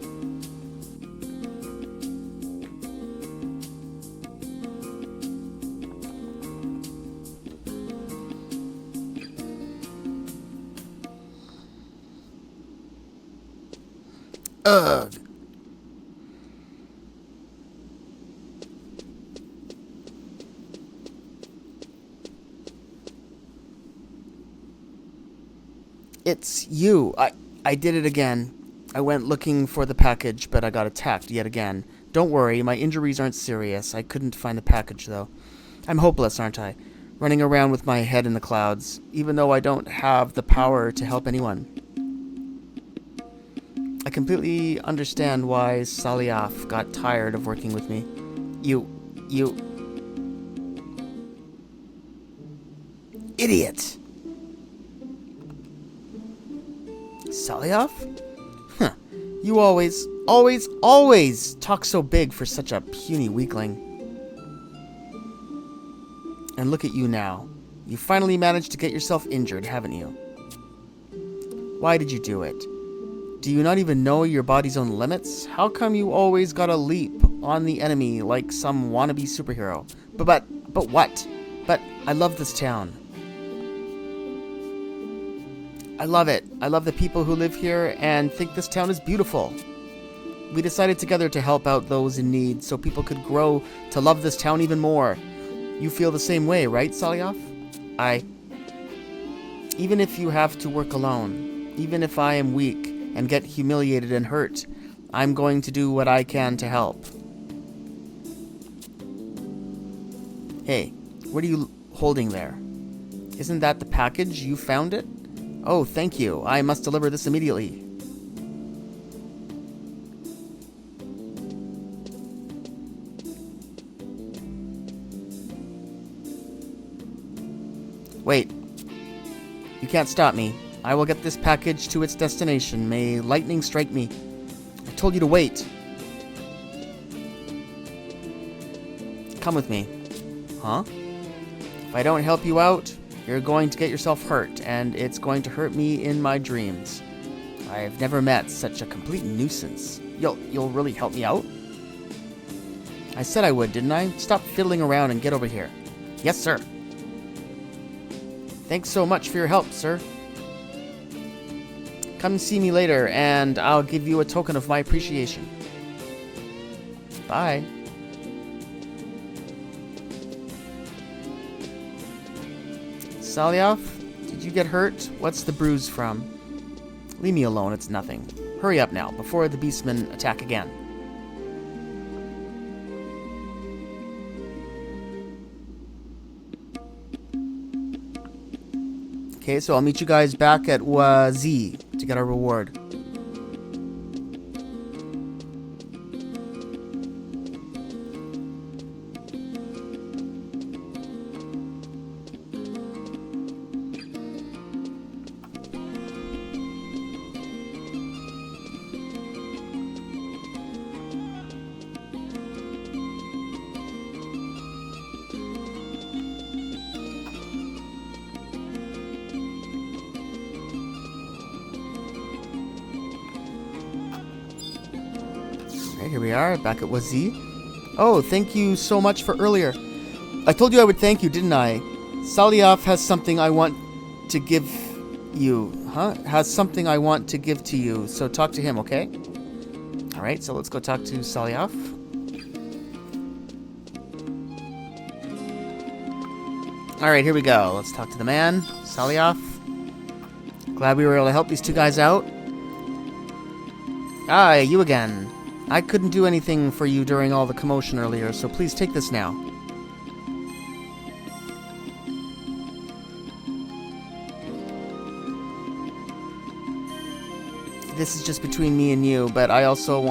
Ugh. It's you. I did it again. I went looking for the package, but I got attacked yet again. Don't worry, my injuries aren't serious. I couldn't find the package, though. I'm hopeless, aren't I? Running around with my head in the clouds, even though I don't have the power to help anyone. I completely understand why Saliaf got tired of working with me. You... Idiot! Saliaf? Huh. You always talk so big for such a puny weakling. And look at you now. You finally managed to get yourself injured, haven't you? Why did you do it? Do you not even know your body's own limits? How come you always gotta leap on the enemy like some wannabe superhero? But what? But I love this town. I love it. I love the people who live here and think this town is beautiful. We decided together to help out those in need so people could grow to love this town even more. You feel the same way, right, Saliaf? Even if you have to work alone, even if I am weak and get humiliated and hurt, I'm going to do what I can to help. Hey, what are you holding there? Isn't that the package? You found it? Oh, thank you. I must deliver this immediately. Wait. You can't stop me. I will get this package to its destination. May lightning strike me. I told you to wait. Come with me. Huh? If I don't help you out, you're going to get yourself hurt, and it's going to hurt me in my dreams. I've never met such a complete nuisance. You'll really help me out? I said I would, didn't I? Stop fiddling around and get over here. Yes, sir. Thanks so much for your help, sir. Come see me later, and I'll give you a token of my appreciation. Bye. Salioth, did you get hurt? What's the bruise from? Leave me alone, it's nothing. Hurry up now, before the beastmen attack again. Okay, so I'll meet you guys back at Wazi to get our reward. Here we are, back at Wazi. Oh, thank you so much for earlier. I told you I would thank you, didn't I? Salioth has something I want to give you. Has something I want to give to you, so talk to him, okay? Alright, so let's go talk to Salioth. Alright, here we go. Let's talk to the man, Salioth. Glad we were able to help these two guys out. Ah, you again. I couldn't do anything for you during all the commotion earlier, so please take this now. This is just between me and you, but I also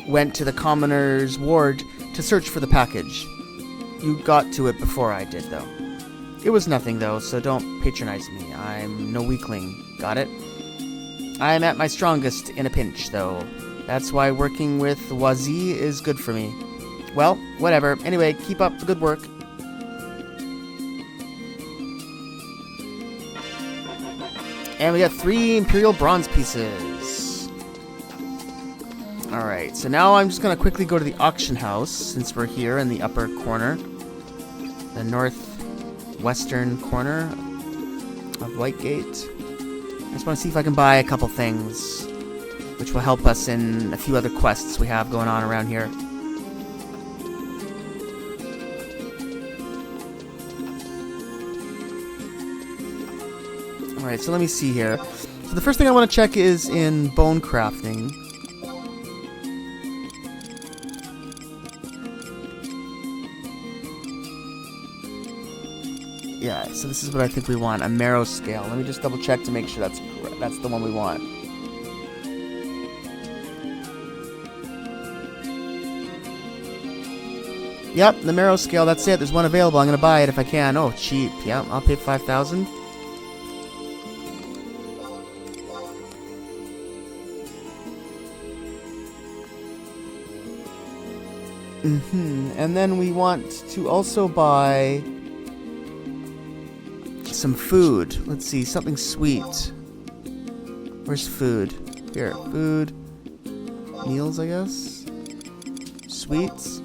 went to the commoner's ward to search for the package. You got to it before I did, though. It was nothing, though, so don't patronize me. I'm no weakling. Got it? I'm at my strongest in a pinch, though. That's why working with Wazi is good for me. Well, whatever. Anyway, keep up the good work. And we got 3 Imperial Bronze pieces. Alright, so now I'm just going to quickly go to the auction house, since we're here in the upper corner. The northwestern corner of Whitegate. I just want to see if I can buy a couple things, which will help us in a few other quests we have going on around here. Alright, so let me see here. So the first thing I want to check is in bone crafting. Yeah, so this is what I think we want, a marrow scale. Let me just double check to make sure that's the one we want. Yep, the marrow scale, that's it. There's one available. I'm going to buy it if I can. Oh, cheap. Yep, I'll pay 5,000. And then we want to also buy some food. Let's see, something sweet. Where's food? Here, food. Meals, I guess. Sweets.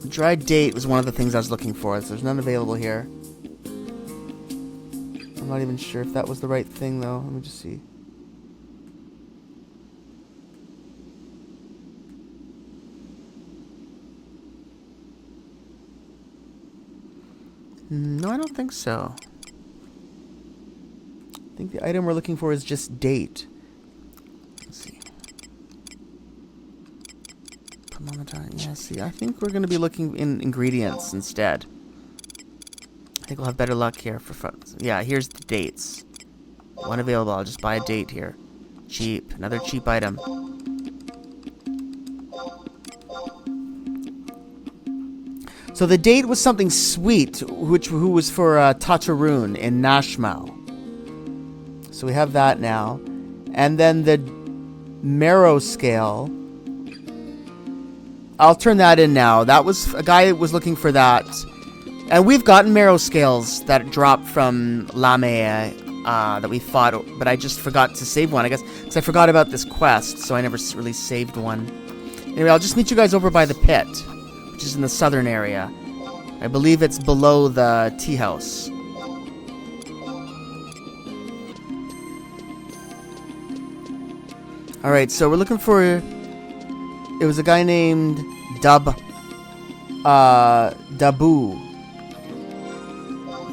Dried date was one of the things I was looking for, so there's none available here. I'm not even sure if that was the right thing, though. Let me just see. No, I don't think so. I think the item we're looking for is just date. Let's see. Yeah, see, I think we're going to be looking in ingredients instead. I think we'll have better luck here for fun. Yeah, here's the dates. One available. I'll just buy a date here. Cheap. Another cheap item. So the date was something sweet, who was for Tataroon in Nashmal. So we have that now. And then the marrow scale. I'll turn that in now. That was a guy was looking for that. And we've gotten marrow scales that dropped from Lamea that we fought, but I just forgot to save one, I guess, because I forgot about this quest, so I never really saved one. Anyway, I'll just meet you guys over by the pit, which is in the southern area. I believe it's below the tea house. Alright, so we're looking for... It was a guy named Dabu.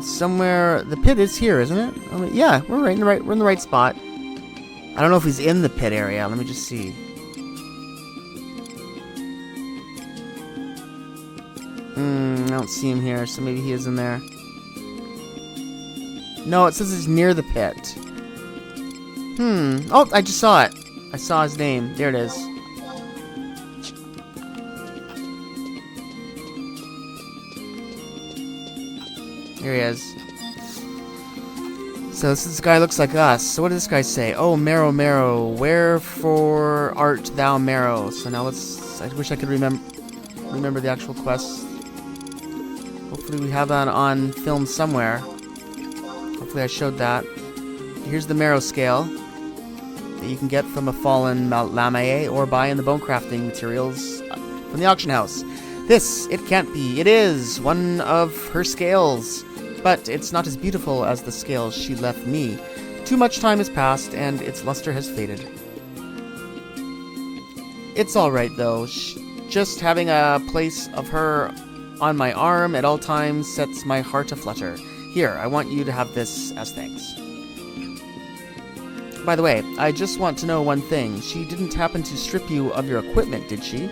Somewhere... The pit is here, isn't it? I mean, yeah, we're in the right spot. I don't know if he's in the pit area. Let me just see. I don't see him here, so maybe he is in there. No, it says he's near the pit. Oh, I just saw it. I saw his name. There it is. Here he is. So this guy looks like us. So what did this guy say? Oh, Marrow, Marrow, wherefore art thou Marrow? So now let's... I wish I could remember the actual quest. Hopefully we have that on film somewhere. Hopefully I showed that. Here's the Marrow scale that you can get from a fallen Lamia or buy in the bone crafting materials from the auction house. This, it can't be. It is one of her scales. But it's not as beautiful as the scales she left me. Too much time has passed, and its luster has faded. It's alright, though. Just having a place of her on my arm at all times sets my heart aflutter. Here, I want you to have this as thanks. By the way, I just want to know one thing. She didn't happen to strip you of your equipment, did she?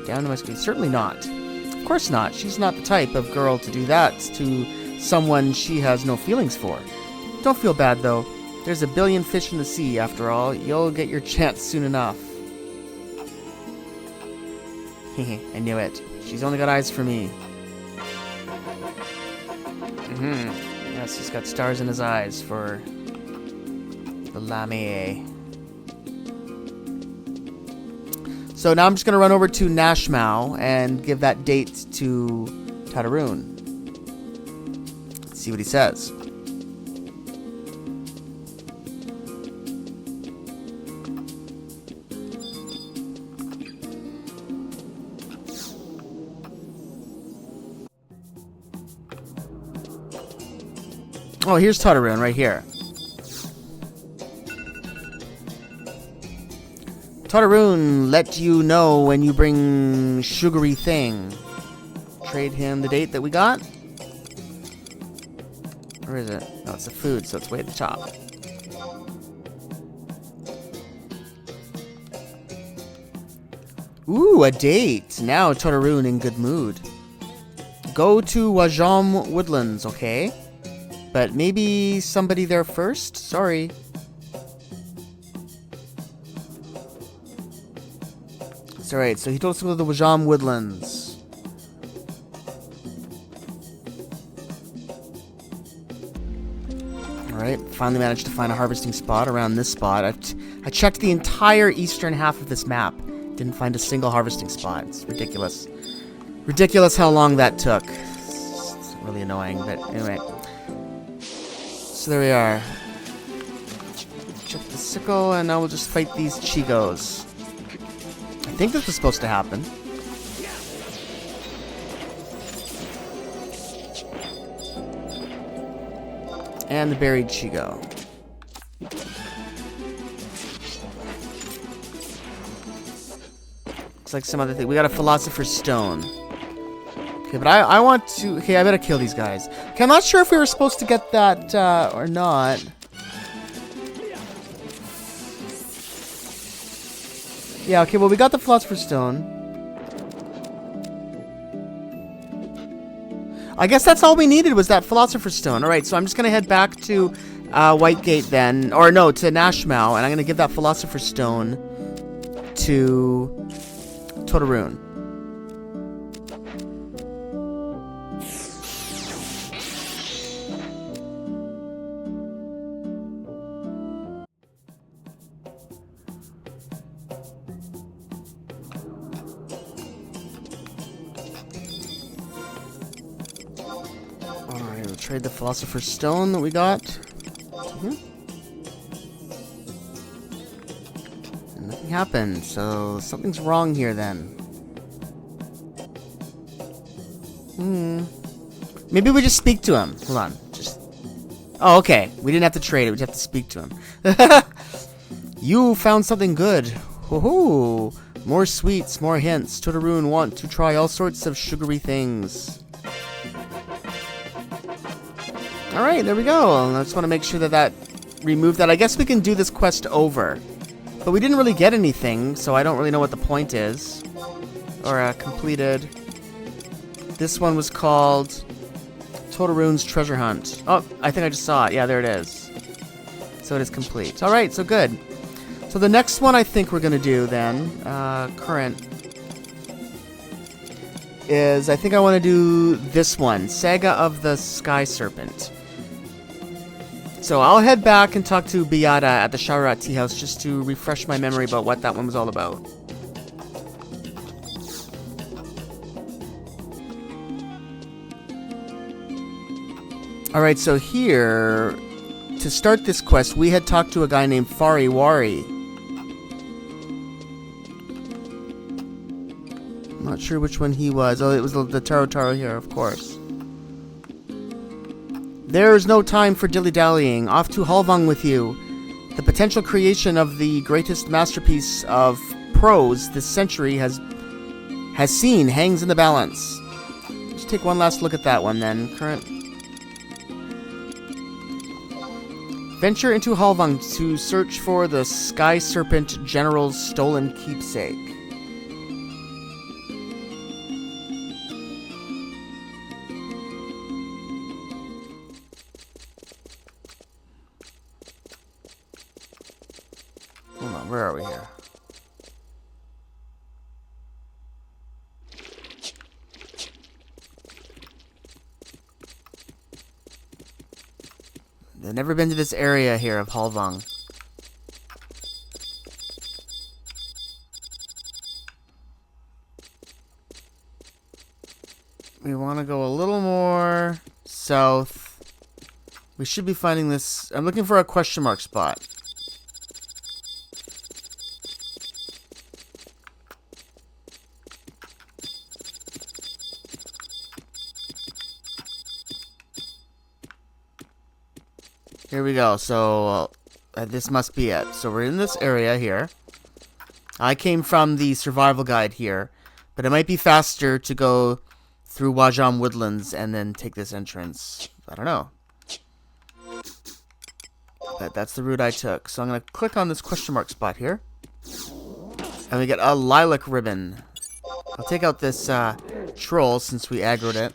Down to my skin. Certainly not. Of course not. She's not the type of girl to do that to someone she has no feelings for. Don't feel bad, though. There's a billion fish in the sea, after all. You'll get your chance soon enough. Hehe, I knew it. She's only got eyes for me. Yes, he's got stars in his eyes for the Lamia. So now I'm just going to run over to Nashmau and give that date to Tataroon. See what he says. Oh, here's Tataroon right here. Tataroon, let you know when you bring sugary thing. Trade him the date that we got. Where is it? No, it's the food, so it's way at the top. Ooh, a date. Now Tataroon in good mood. Go to Wajam Woodlands, okay? But maybe somebody there first? Sorry. It's alright, so he told us to go to the Wajam Woodlands. Alright, finally managed to find a harvesting spot around this spot. I checked the entire eastern half of this map. Didn't find a single harvesting spot. It's ridiculous. Ridiculous how long that took. It's really annoying, but anyway. So there we are. Check the sickle, and now we'll just fight these Chigos. I think this was supposed to happen. And the buried Chigo. Looks like some other thing. We got a Philosopher's Stone. Okay, but I want to... Okay, I better kill these guys. Okay, I'm not sure if we were supposed to get that or not. Yeah, okay, well, we got the Philosopher's Stone. I guess that's all we needed was that Philosopher's Stone. Alright, so I'm just going to head back to Whitegate then. Or no, to Nashmau. And I'm going to give that Philosopher's Stone to Tataroon. Alright, we'll trade the Philosopher's Stone that we got. And nothing happened, so something's wrong here then. Maybe we just speak to him. Hold on. Oh, okay. We didn't have to trade it. We just have to speak to him. You found something good. Hoo-hoo! More sweets, more hints. Totoroon want to try all sorts of sugary things. Alright, there we go. I just want to make sure that removed that. I guess we can do this quest over. But we didn't really get anything, so I don't really know what the point is. Or completed. This one was called Totoroon's Treasure Hunt. Oh, I think I just saw it. Yeah, there it is. So it is complete. Alright, so good. So the next one I think we're going to do then, current, is I think I want to do this one, Saga of the Sky Serpent. So I'll head back and talk to Beata at the Sharat Tea House just to refresh my memory about what that one was all about. Alright, so here, to start this quest, we had talked to a guy named Fariwari. I'm not sure which one he was. Oh, it was the Taro here, of course. There's no time for dilly-dallying. Off to Halvang with you. The potential creation of the greatest masterpiece of prose this century has seen hangs in the balance. Let's take one last look at that one then. Current. Venture into Halvang to search for the Sky Serpent General's stolen keepsake. Hold on, where are we here? I've never been to this area here of Halvang. We want to go a little more south. We should be finding this. I'm looking for a question mark spot. Here we go. So this must be it. So we're in this area here. I came from the survival guide here, but it might be faster to go through Wajam Woodlands and then take this entrance. I don't know. But that's the route I took. So I'm going to click on this question mark spot here. And we get a lilac ribbon. I'll take out this troll since we aggroed it.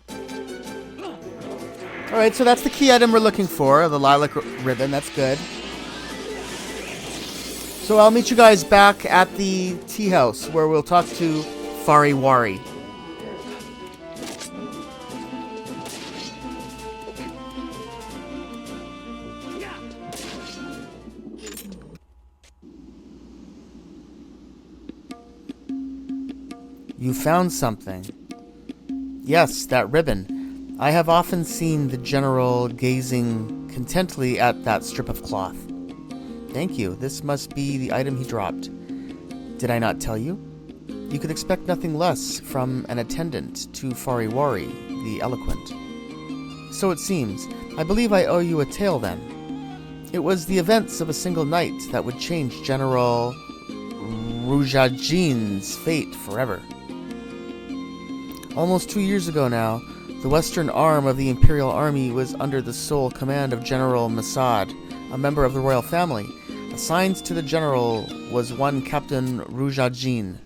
Alright, so that's the key item we're looking for, the lilac ribbon. That's good. So I'll meet you guys back at the tea house where we'll talk to Fariwari. You found something. Yes, that ribbon. I have often seen the general gazing contently at that strip of cloth. Thank you. This must be the item he dropped. Did I not tell you? You could expect nothing less from an attendant to Fariwari, the eloquent. So it seems. I believe I owe you a tale then. It was the events of a single night that would change General Rujajin's fate forever. Almost 2 years ago now, the western arm of the Imperial Army was under the sole command of General Masad, a member of the royal family. Assigned to the general was one Captain Rujajin.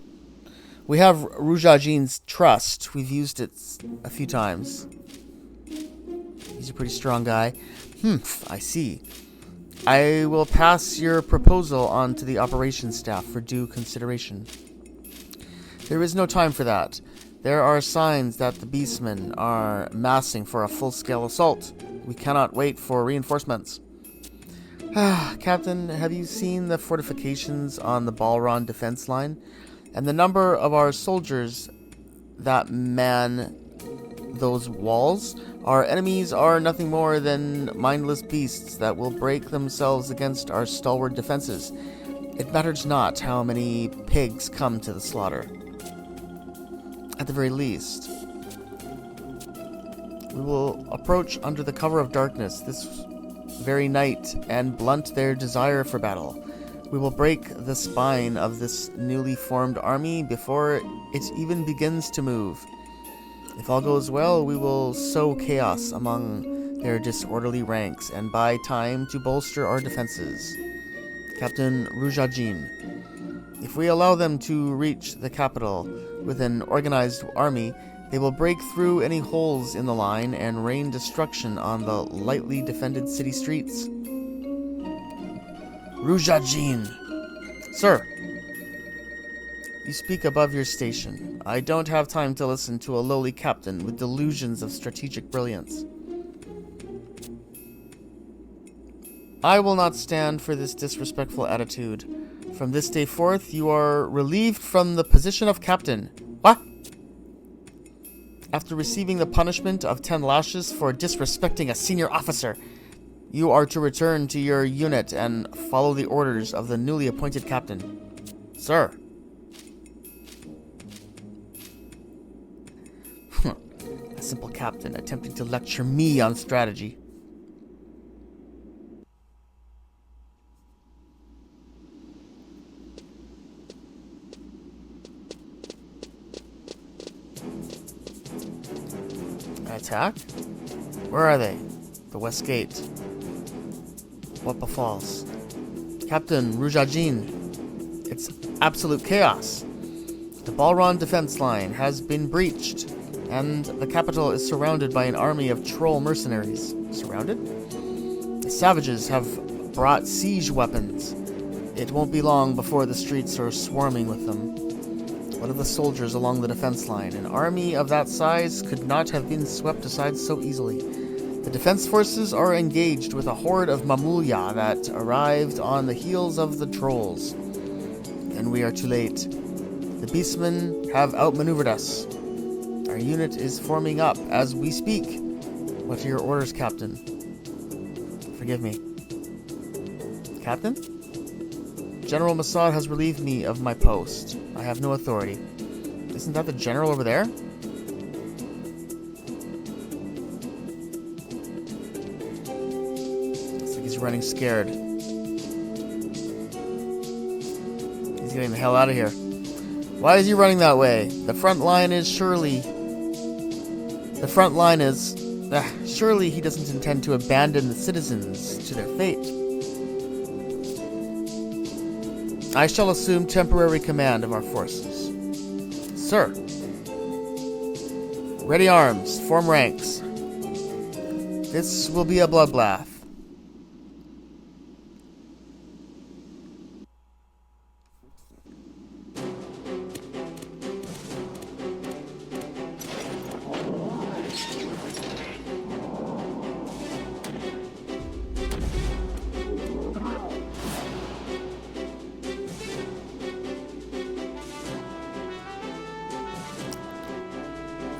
We have Rujajin's trust. We've used it a few times. He's a pretty strong guy. I see. I will pass your proposal on to the operations staff for due consideration. There is no time for that. There are signs that the beastmen are massing for a full-scale assault. We cannot wait for reinforcements. Captain, have you seen the fortifications on the Balron defense line? And the number of our soldiers that man those walls? Our enemies are nothing more than mindless beasts that will break themselves against our stalwart defenses. It matters not how many pigs come to the slaughter. At the very least, we will approach under the cover of darkness this very night and blunt their desire for battle. We will break the spine of this newly formed army before it even begins to move. If all goes well, we will sow chaos among their disorderly ranks and buy time to bolster our defenses. Captain Rujajin. If we allow them to reach the capital with an organized army, they will break through any holes in the line and rain destruction on the lightly defended city streets. Rujajin. Sir. You speak above your station. I don't have time to listen to a lowly captain with delusions of strategic brilliance. I will not stand for this disrespectful attitude. From this day forth, you are relieved from the position of captain. What? After receiving the punishment of 10 lashes for disrespecting a senior officer, you are to return to your unit and follow the orders of the newly appointed captain. Sir. A simple captain attempting to lecture me on strategy. Attack? Where are they? The West Gate. What befalls? Captain Rujajin. It's absolute chaos. The Balron defense line has been breached, and the capital is surrounded by an army of troll mercenaries. Surrounded? The savages have brought siege weapons. It won't be long before the streets are swarming with them. What of the soldiers along the defense line? An army of that size could not have been swept aside so easily. The defense forces are engaged with a horde of Mamulya that arrived on the heels of the trolls. And we are too late. The beastmen have outmaneuvered us. Our unit is forming up as we speak. What are your orders, Captain? Forgive me. Captain? General Masad has relieved me of my post. I have no authority. Isn't that the general over there? Looks like he's running scared. He's getting the hell out of here. Why is he running that way? The front line is surely... surely he doesn't intend to abandon the citizens to their fate. I shall assume temporary command of our forces. Sir. Ready arms. Form ranks. This will be a bloodbath.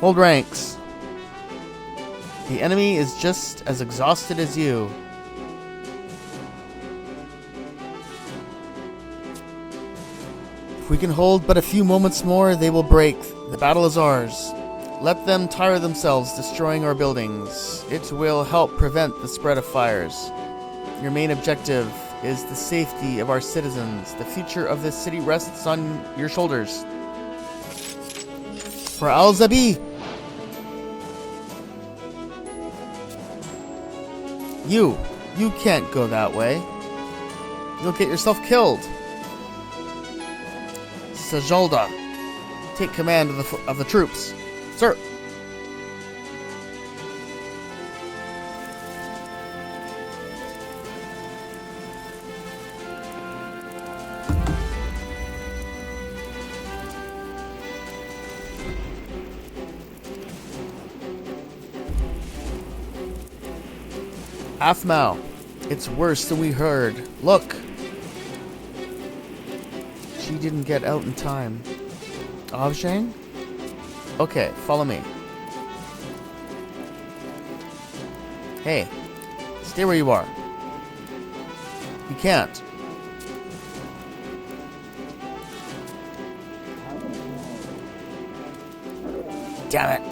Hold ranks. The enemy is just as exhausted as you. If we can hold but a few moments more, they will break. The battle is ours. Let them tire themselves destroying our buildings. It will help prevent the spread of fires. Your main objective is the safety of our citizens. The future of this city rests on your shoulders. For Al-Zabi! You can't go that way. You'll get yourself killed. Sajalda, take command of the troops. Sir. Aphmau, it's worse than we heard. Look! She didn't get out in time. Avjang? Okay, follow me. Hey, stay where you are. You can't. Damn it.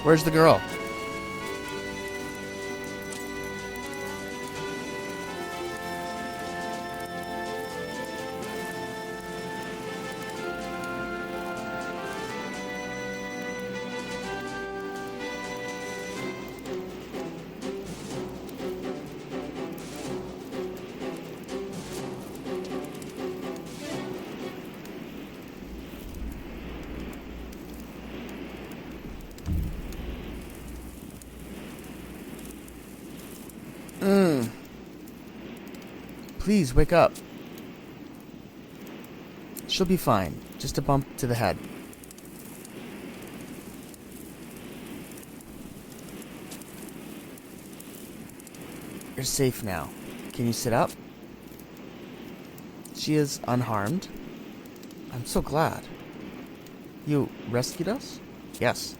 Where's the girl? Please, wake up. She'll be fine. Just a bump to the head. You're safe now. Can you sit up? She is unharmed. I'm so glad. You rescued us? Yes.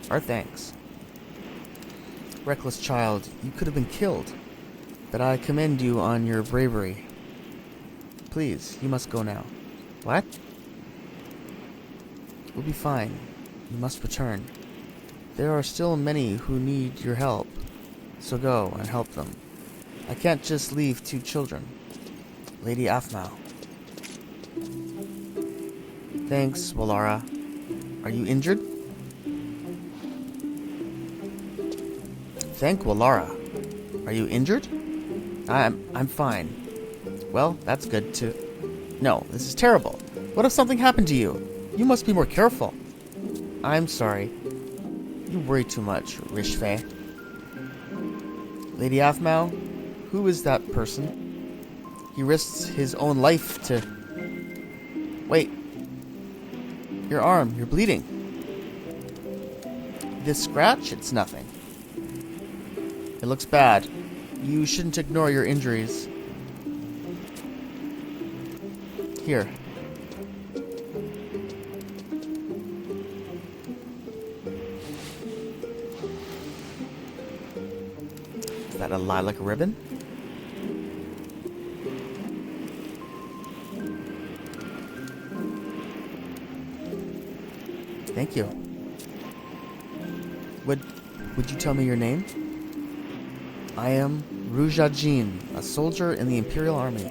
Our thanks. Reckless child, you could have been killed. But I commend you on your bravery. Please, you must go now. What? We'll be fine. You must return. There are still many who need your help. So go and help them. I can't just leave 2 children. Lady Aphmau. Thanks, Wallara. Are you injured? Thank Wallara. Are you injured? I'm fine. Well, that's good too. No, this is terrible. What if something happened to you? You must be more careful. I'm sorry. You worry too much, Rishfei. Lady Aphmau, who is that person? He risks his own life to... Wait. Your arm, you're bleeding. This scratch? It's nothing. It looks bad. You shouldn't ignore your injuries. Here. Is that a lilac ribbon? Thank you. Would you tell me your name? I am Ruja Jean, a soldier in the Imperial Army.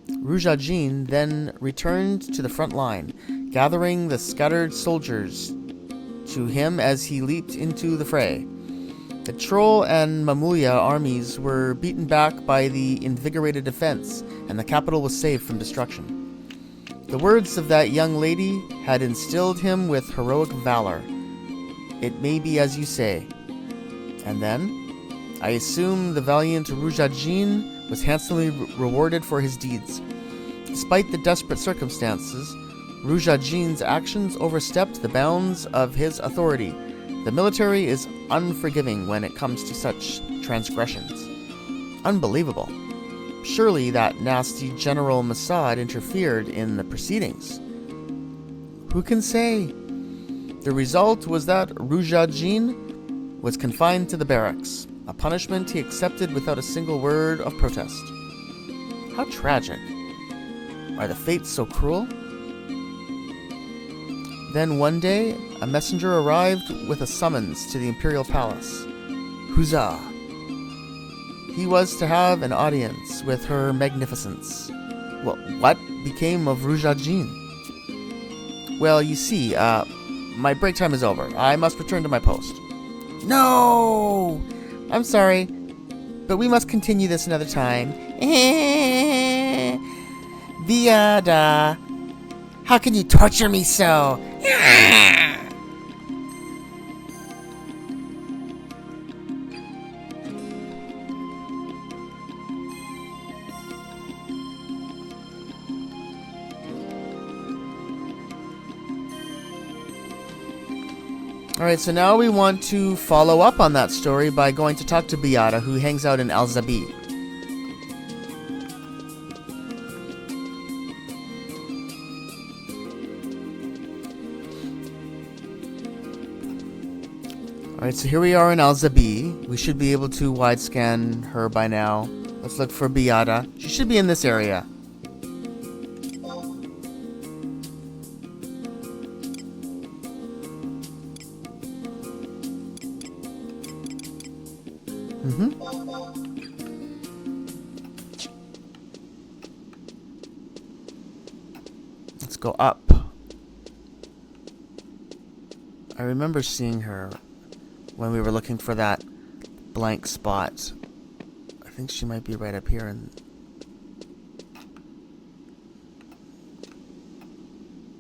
Ruja Jean then returned to the front line, gathering the scattered soldiers to him as he leaped into the fray. The Troll and Mamulia armies were beaten back by the invigorated defense, and the capital was saved from destruction. The words of that young lady had instilled him with heroic valor. It may be as you say. And then, I assume the valiant Ruja Jean was handsomely rewarded for his deeds. Despite the desperate circumstances, Ruja Jean's actions overstepped the bounds of his authority. The military is unforgiving when it comes to such transgressions. Unbelievable. Surely that nasty General Masad interfered in the proceedings. Who can say? The result was that Ruja Jean was confined to the barracks, a punishment he accepted without a single word of protest. How tragic. Are the fates so cruel? Then one day, a messenger arrived with a summons to the Imperial Palace. Huzzah! He was to have an audience with Her Magnificence. Well, what became of Ruja Jean? Well, you see, my break time is over. I must return to my post. No! I'm sorry, but we must continue this another time. Viada, how can you torture me so? Alright, so now we want to follow up on that story by going to talk to Beata, who hangs out in Al-Zabi. Alright, so here we are in Al-Zabi. We should be able to wide scan her by now. Let's look for Beata. She should be in this area. Let's go up. I remember seeing her when we were looking for that blank spot. I think she might be right up here.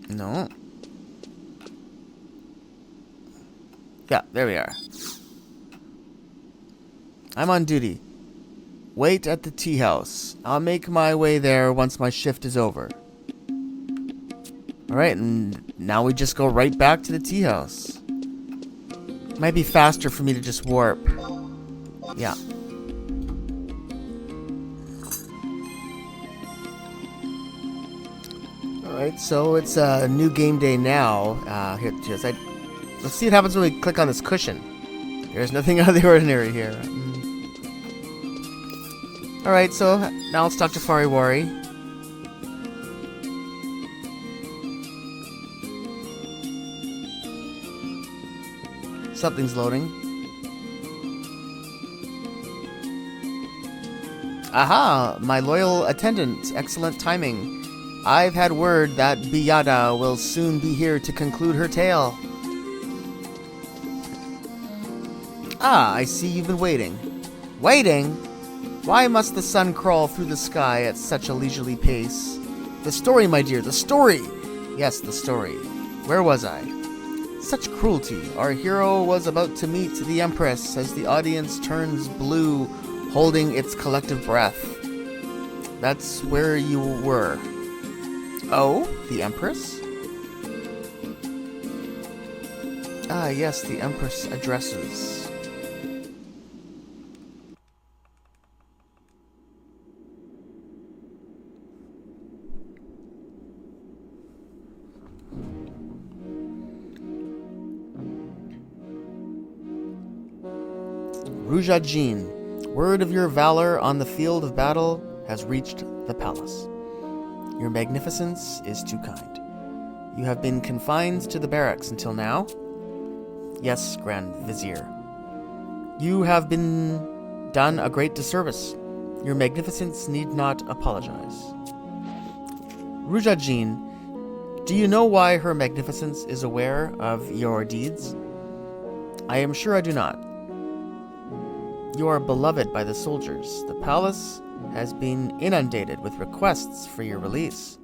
No. Yeah, there we are. I'm on duty. Wait at the tea house. I'll make my way there once my shift is over. Alright, and now we just go right back to the tea house. Might be faster for me to just warp. Yeah. Alright, so it's a new game day now. Here, let's see what happens when we click on this cushion. There's nothing out of the ordinary here. Alright, so now let's talk to Fariwari. Something's loading. Aha! My loyal attendant. Excellent timing. I've had word that Biyada will soon be here to conclude her tale. Ah, I see you've been waiting. Waiting? Why must the sun crawl through the sky at such a leisurely pace? The story, my dear, the story! Yes, the story. Where was I? Such cruelty. Our hero was about to meet the Empress as the audience turns blue, holding its collective breath. That's where you were. Oh, the Empress? Ah, yes, the Empress addresses. Rujajin, word of your valor on the field of battle has reached the palace. Your magnificence is too kind. You have been confined to the barracks until now? Yes, Grand Vizier. You have been done a great disservice. Your magnificence need not apologize. Rujajin, do you know why Her Magnificence is aware of your deeds? I am sure I do not. You are beloved by the soldiers. The palace has been inundated with requests for your release.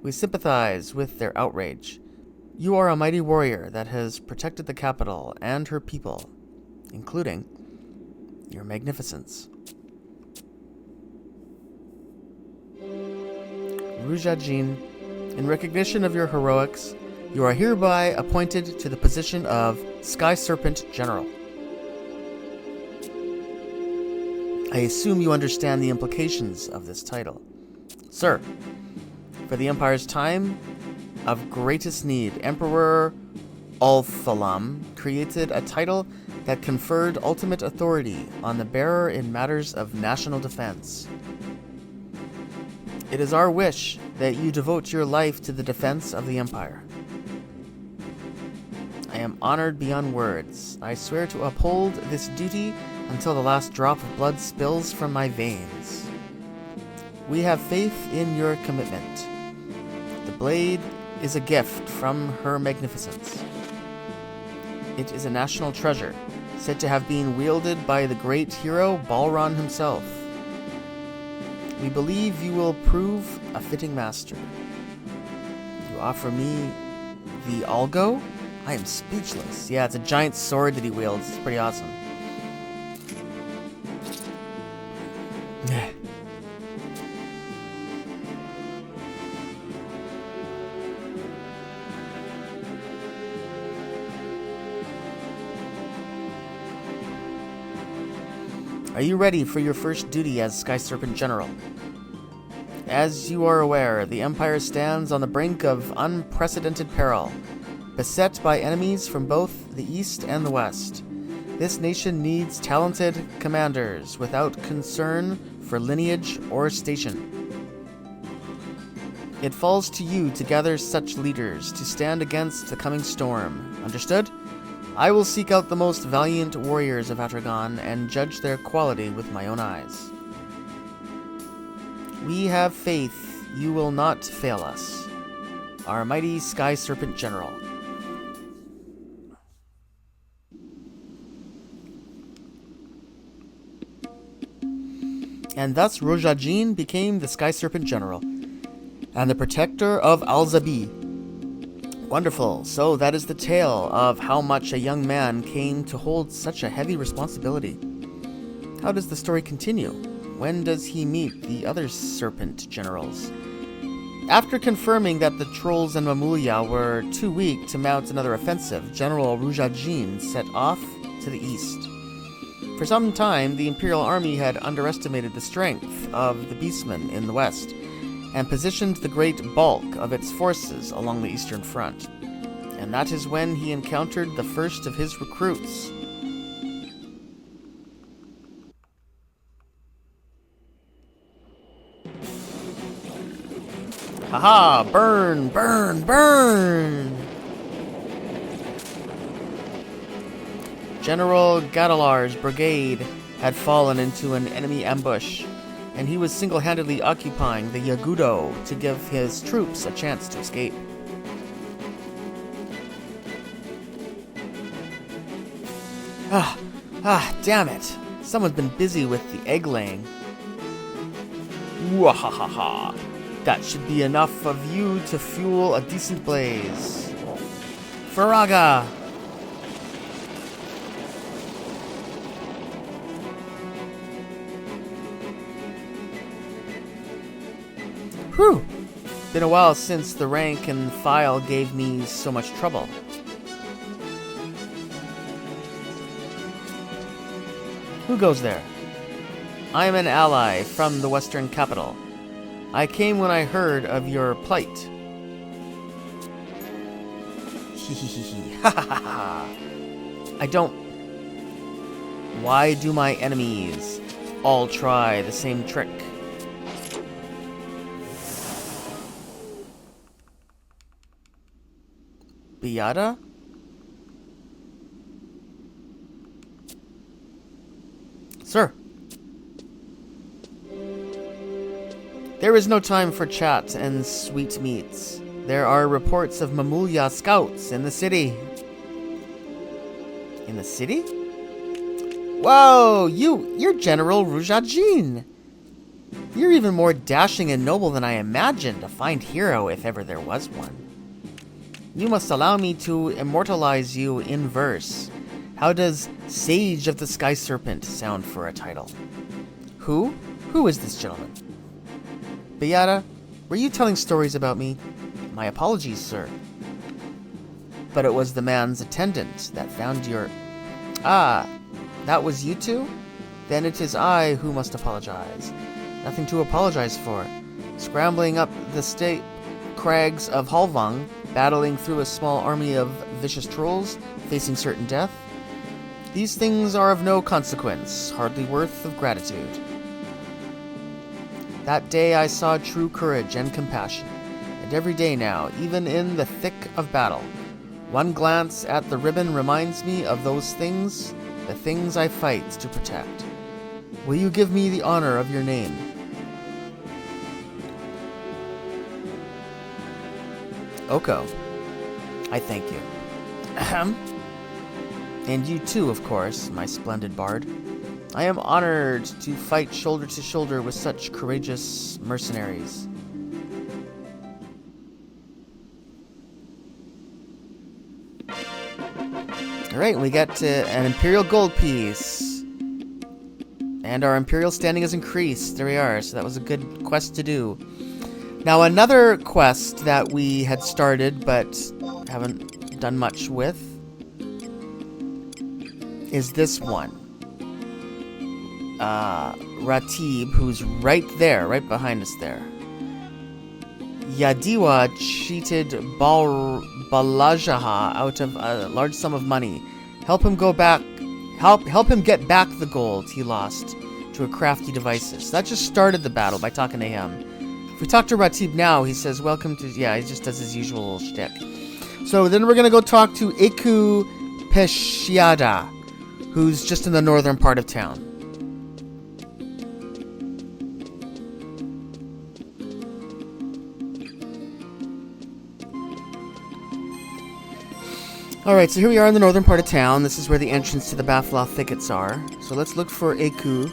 We sympathize with their outrage. You are a mighty warrior that has protected the capital and her people, including your magnificence. Rujajin, in recognition of your heroics, you are hereby appointed to the position of Sky Serpent General. I assume you understand the implications of this title. Sir, for the Empire's time of greatest need, Emperor Ulthalam created a title that conferred ultimate authority on the bearer in matters of national defense. It is our wish that you devote your life to the defense of the Empire. I am honored beyond words. I swear to uphold this duty until the last drop of blood spills from my veins. We have faith in your commitment. The blade is a gift from Her Magnificence. It is a national treasure, said to have been wielded by the great hero Balron himself. We believe you will prove a fitting master. You offer me the Algo? I am speechless. Yeah, it's a giant sword that he wields. It's pretty awesome. Are you ready for your first duty as Sky Serpent General? As you are aware, the Empire stands on the brink of unprecedented peril, beset by enemies from both the East and the West. This nation needs talented commanders without concern for lineage or station. It falls to you to gather such leaders to stand against the coming storm. Understood? I will seek out the most valiant warriors of Atragon and judge their quality with my own eyes. We have faith you will not fail us, our mighty Sky Serpent General. And thus Rojajin became the Sky Serpent General and the protector of Alzabi. Wonderful. So that is the tale of how much a young man came to hold such a heavy responsibility. How does the story continue? When does he meet the other serpent generals? After confirming that the trolls and Mamulia were too weak to mount another offensive, General Rujajin set off to the east. For some time, the Imperial Army had underestimated the strength of the Beastmen in the west, and positioned the great bulk of its forces along the Eastern Front. And that is when he encountered the first of his recruits. Haha! Burn! Burn! Burn! General Gadalar's brigade had fallen into an enemy ambush, and he was single-handedly occupying the Yagudo to give his troops a chance to escape. Damn it. Someone's been busy with the egg-laying. Wahahaha. That should be enough of you to fuel a decent blaze. Faraga! Whew! Been a while since the rank and file gave me so much trouble. Who goes there? I am an ally from the Western capital. I came when I heard of your plight. Hehehe. Ha ha ha. I don't... Why do my enemies all try the same trick? Beata? Sir. There is no time for chat and sweet meats. There are reports of Mamulia scouts in the city. In the city? Whoa, you're General Rujajin. You're even more dashing and noble than I imagined, a fine hero if ever there was one. You must allow me to immortalize you in verse. How does Sage of the Sky Serpent sound for a title? Who? Who is this gentleman? Beata, were you telling stories about me? My apologies, sir. But it was the man's attendant that found your... Ah, that was you two? Then it is I who must apologize. Nothing to apologize for. Scrambling up the steep crags of Halvang, battling through a small army of vicious trolls, facing certain death. These things are of no consequence, hardly worth of gratitude. That day I saw true courage and compassion, and every day now, even in the thick of battle, one glance at the ribbon reminds me of those things, the things I fight to protect. Will you give me the honor of your name? Oko. I thank you. Ahem. And you too, of course, my splendid bard. I am honored to fight shoulder to shoulder with such courageous mercenaries. Alright, we got an Imperial gold piece. And our Imperial standing has increased. There we are, so that was a good quest to do. Now, another quest that we had started, but haven't done much with, is this one. Ratib, who's right there, right behind us there. Yadiwa cheated Balajaha out of a large sum of money. Help him go back. Help him get back the gold he lost to a crafty devices. So that just started the battle by talking to him. If we talk to Ratib now, he says, welcome to... Yeah, he just does his usual shtick. So then we're going to go talk to Eku Peshiada, who's just in the northern part of town. Alright, so here we are in the northern part of town. This is where the entrance to the Bafla thickets are. So let's look for Eku.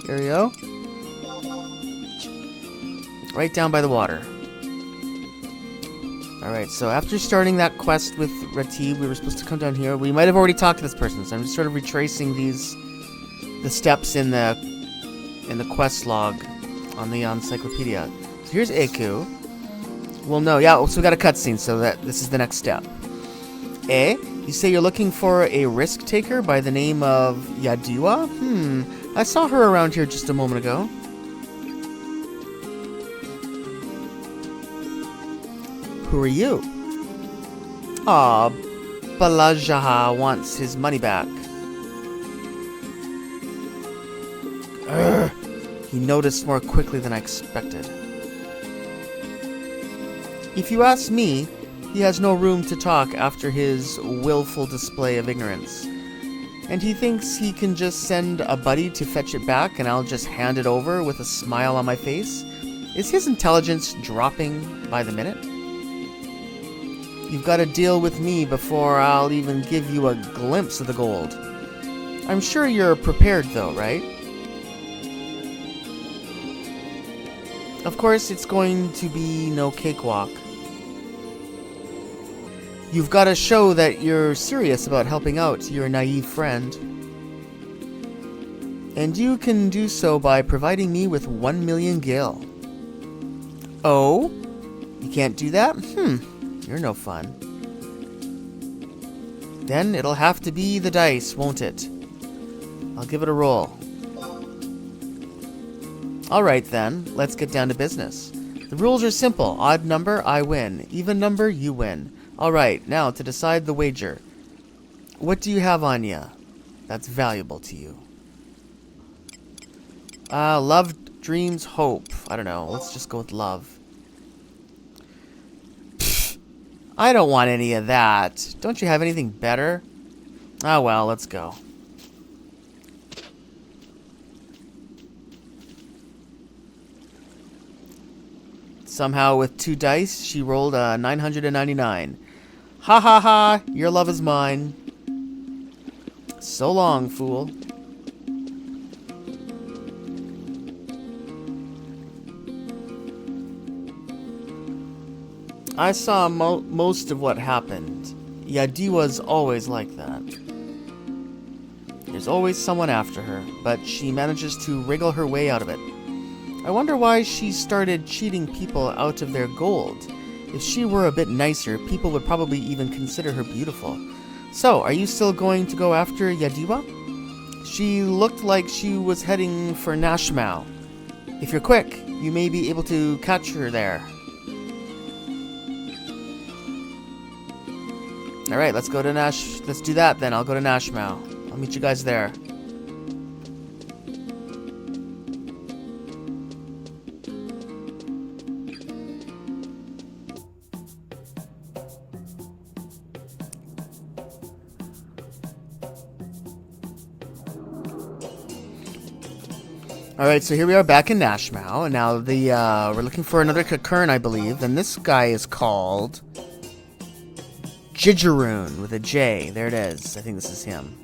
There we go. Right down by the water. Alright, so after starting that quest with Ratib, we were supposed to come down here. We might have already talked to this person, so I'm just sort of retracing the steps in the quest log on the encyclopedia. So here's Eku. Well, no, yeah, so we got a cutscene, so that this is the next step. You say you're looking for a risk taker by the name of Yadiwa? I saw her around here just a moment ago. Who are you? Aw, Balajaha wants his money back. Urgh. He noticed more quickly than I expected. If you ask me, he has no room to talk after his willful display of ignorance. And he thinks he can just send a buddy to fetch it back and I'll just hand it over with a smile on my face? Is his intelligence dropping by the minute? You've got to deal with me before I'll even give you a glimpse of the gold. I'm sure you're prepared though, right? Of course, it's going to be no cakewalk. You've got to show that you're serious about helping out your naive friend. And you can do so by providing me with 1 million gil. Oh? You can't do that? You're no fun. Then it'll have to be the dice, won't it? I'll give it a roll. Alright then, let's get down to business. The rules are simple. Odd number, I win. Even number, you win. Alright, now to decide the wager. What do you have on ya that's valuable to you? Love, dreams, hope. I don't know, let's just go with love. I don't want any of that. Don't you have anything better? Ah, well, let's go. Somehow, with 2 dice, she rolled a 999. Ha ha ha! Your love is mine. So long, fool. I saw most of what happened. Yadiwa's always like that. There's always someone after her, but she manages to wriggle her way out of it. I wonder why she started cheating people out of their gold. If she were a bit nicer, people would probably even consider her beautiful. So, are you still going to go after Yadiwa? She looked like she was heading for Nashmau. If you're quick, you may be able to catch her there. Alright, let's go to let's do that then. I'll go to Nashmau. I'll meet you guys there. Alright, so here we are back in Nashmau, and now we're looking for another Kakern, I believe, and this guy is called Jijaroon with a J. There it is. I think this is him.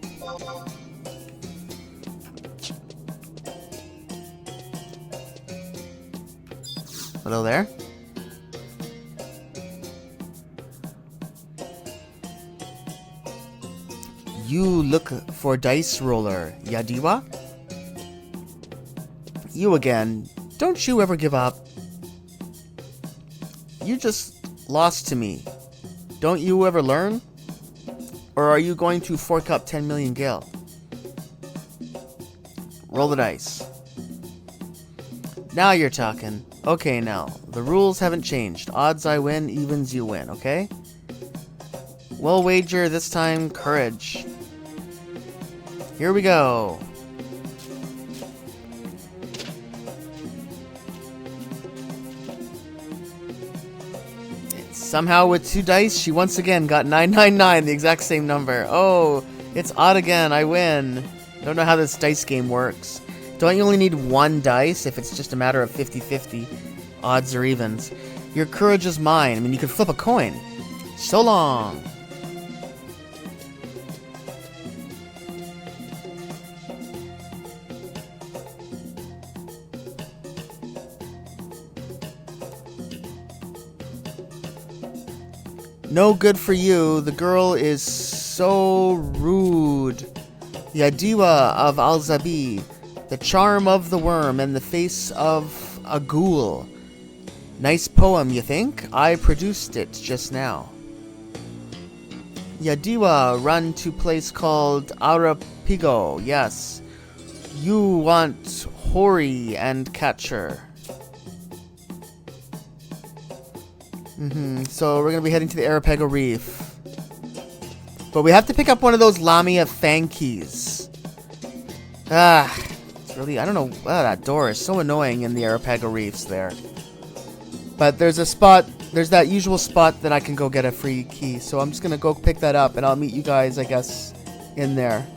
Hello there. You look for dice roller, Yadiwa? You again. Don't you ever give up. You just lost to me. Don't you ever learn? Or are you going to fork up 10 million gil? Roll the dice. Now you're talking. Okay, now. The rules haven't changed. Odds I win, evens you win, okay? We'll wager this time courage. Here we go. Somehow with 2 dice, she once again got 999, the exact same number. Oh, it's odd again. I win. Don't know how this dice game works. Don't you only need 1 dice if it's just a matter of 50-50 odds or evens? Your courage is mine. I mean, you could flip a coin. So long. No good for you. The girl is so rude. Yadiwa of Al-Zabi. The charm of the worm and the face of a ghoul. Nice poem, you think? I produced it just now. Yadiwa run to place called Arapigo. Yes. You want Hori and Catcher. So we're going to be heading to the Arapago Reef. But we have to pick up one of those Lamia Fang keys. It's really, I don't know, that door is so annoying in the Arapago Reefs there. But there's a spot, there's that usual spot that I can go get a free key. So I'm just going to go pick that up and I'll meet you guys, I guess, in there.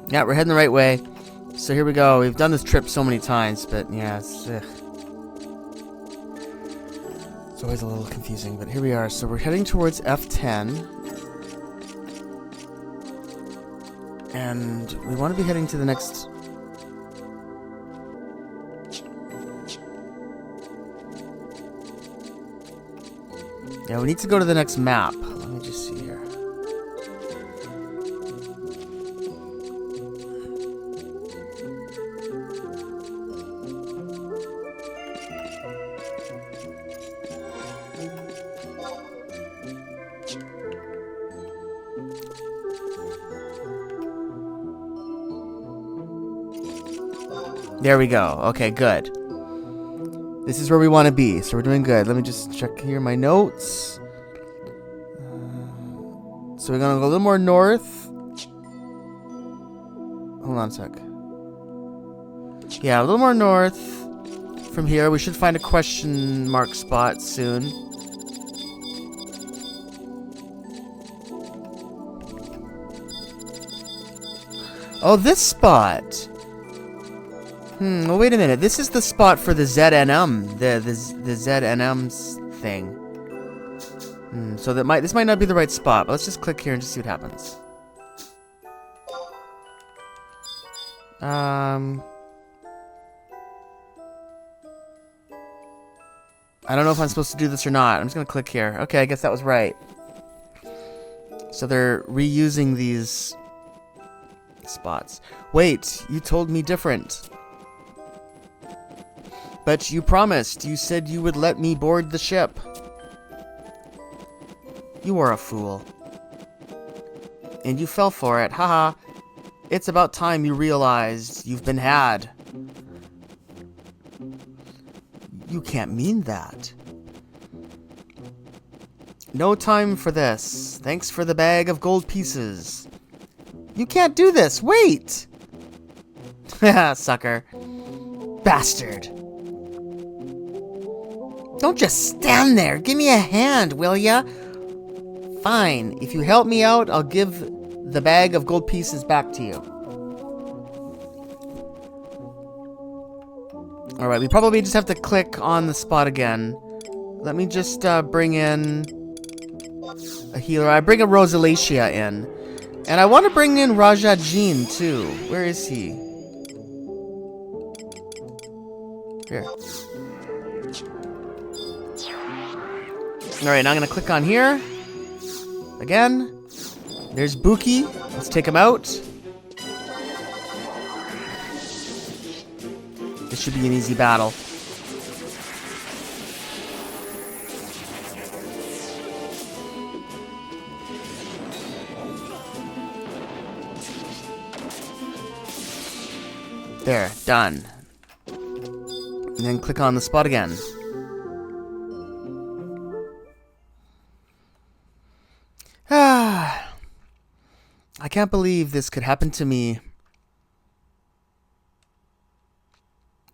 Yeah, we're heading the right way. So here we go. We've done this trip so many times, but yeah, it's always a little confusing. But here we are. So we're heading towards F10. And we want to be heading to the next... Yeah, we need to go to the next map. Let me just see here. There we go. Okay, good. This is where we want to be, so we're doing good. Let me just check here my notes. So we're going to go a little more north. Hold on a sec. Yeah, a little more north from here. We should find a question mark spot soon. Oh, this spot. Well, wait a minute. This is the spot for the ZNM, the ZNM's thing. So this might not be the right spot, but let's just click here and just see what happens. I don't know if I'm supposed to do this or not. I'm just gonna click here. Okay, I guess that was right. So they're reusing these spots. Wait, you told me different. But you promised. You said you would let me board the ship. You are a fool. And you fell for it. Haha. It's about time you realized you've been had. You can't mean that. No time for this. Thanks for the bag of gold pieces. You can't do this! Wait! Haha, sucker. Bastard. Don't just stand there! Give me a hand, will ya? Fine. If you help me out, I'll give the bag of gold pieces back to you. Alright, we probably just have to click on the spot again. Let me just bring in a healer. I bring a Rosalacia in. And I want to bring in Raja Jean too. Where is he? Here. Alright, now I'm going to click on here. Again. There's Buki. Let's take him out. This should be an easy battle. There, done. And then click on the spot again. Ah, I can't believe this could happen to me.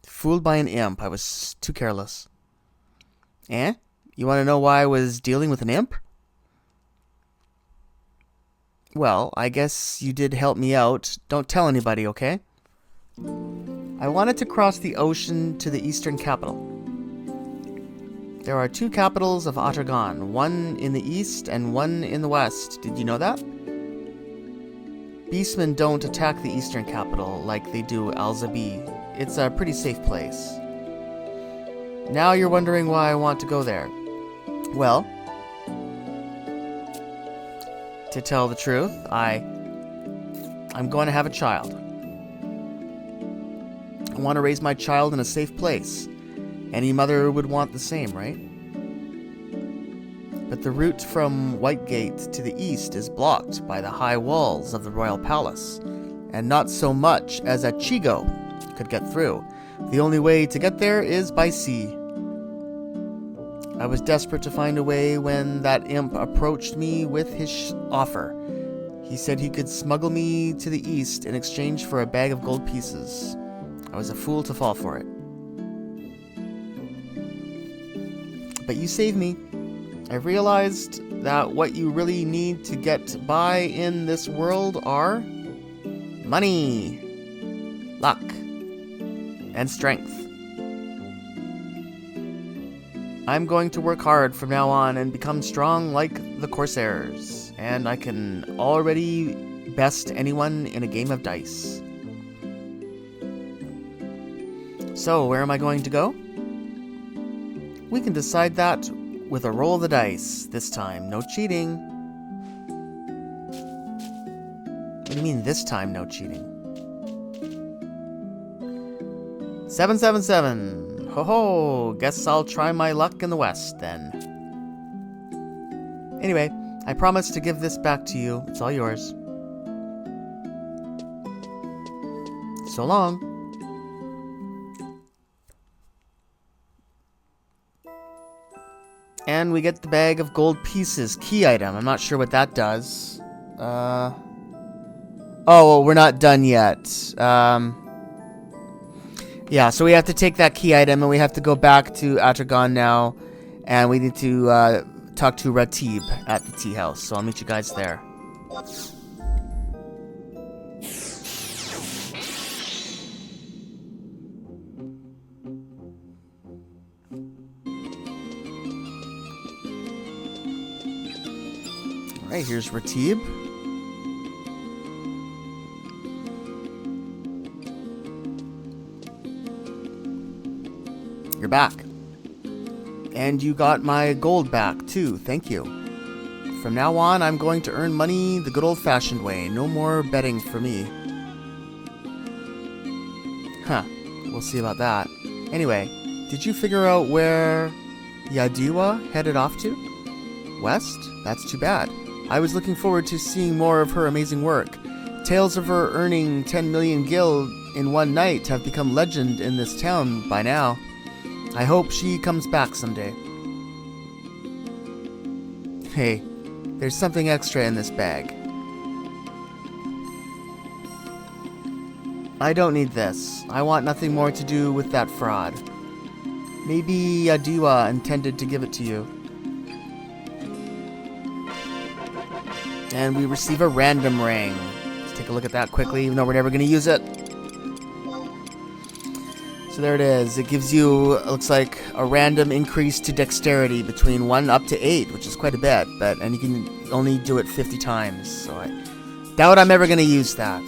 Fooled by an imp. I was too careless. Eh? You want to know why I was dealing with an imp? Well, I guess you did help me out. Don't tell anybody, okay? I wanted to cross the ocean to the eastern capital. There are 2 capitals of Atargon, one in the east and one in the west. Did you know that? Beastmen don't attack the eastern capital like they do Al-Zabi. It's a pretty safe place. Now you're wondering why I want to go there. Well, to tell the truth, I'm going to have a child. I want to raise my child in a safe place. Any mother would want the same, right? But the route from Whitegate to the east is blocked by the high walls of the royal palace, and not so much as a Chigo could get through. The only way to get there is by sea. I was desperate to find a way when that imp approached me with his offer. He said he could smuggle me to the east in exchange for a bag of gold pieces. I was a fool to fall for it. But you saved me. I realized that what you really need to get by in this world are money, luck, and strength. I'm going to work hard from now on and become strong like the Corsairs, and I can already best anyone in a game of dice. So, where am I going to go? We can decide that with a roll of the dice this time. No cheating. What do you mean this time, no cheating? 777. Ho ho. Guess I'll try my luck in the west then. Anyway, I promise to give this back to you. It's all yours. So long. And we get the bag of gold pieces. Key item. I'm not sure what that does. Oh, well, we're not done yet. Yeah, so we have to take that key item and we have to go back to Atargon now. And we need to talk to Ratib at the tea house. So I'll meet you guys there. Alright, here's Ratib. You're back. And you got my gold back, too. Thank you. From now on, I'm going to earn money the good old-fashioned way. No more betting for me. Huh. We'll see about that. Anyway, did you figure out where Yadiwa headed off to? West? That's too bad. I was looking forward to seeing more of her amazing work. Tales of her earning 10 million gil in one night have become legend in this town by now. I hope she comes back someday. Hey, there's something extra in this bag. I don't need this. I want nothing more to do with that fraud. Maybe Adiwa intended to give it to you. And we receive a random ring. Let's take a look at that quickly, even though we're never going to use it. So there it is. It gives you, it looks like, a random increase to dexterity between 1 up to 8, which is quite a bit. And you can only do it 50 times. So I doubt I'm ever going to use that.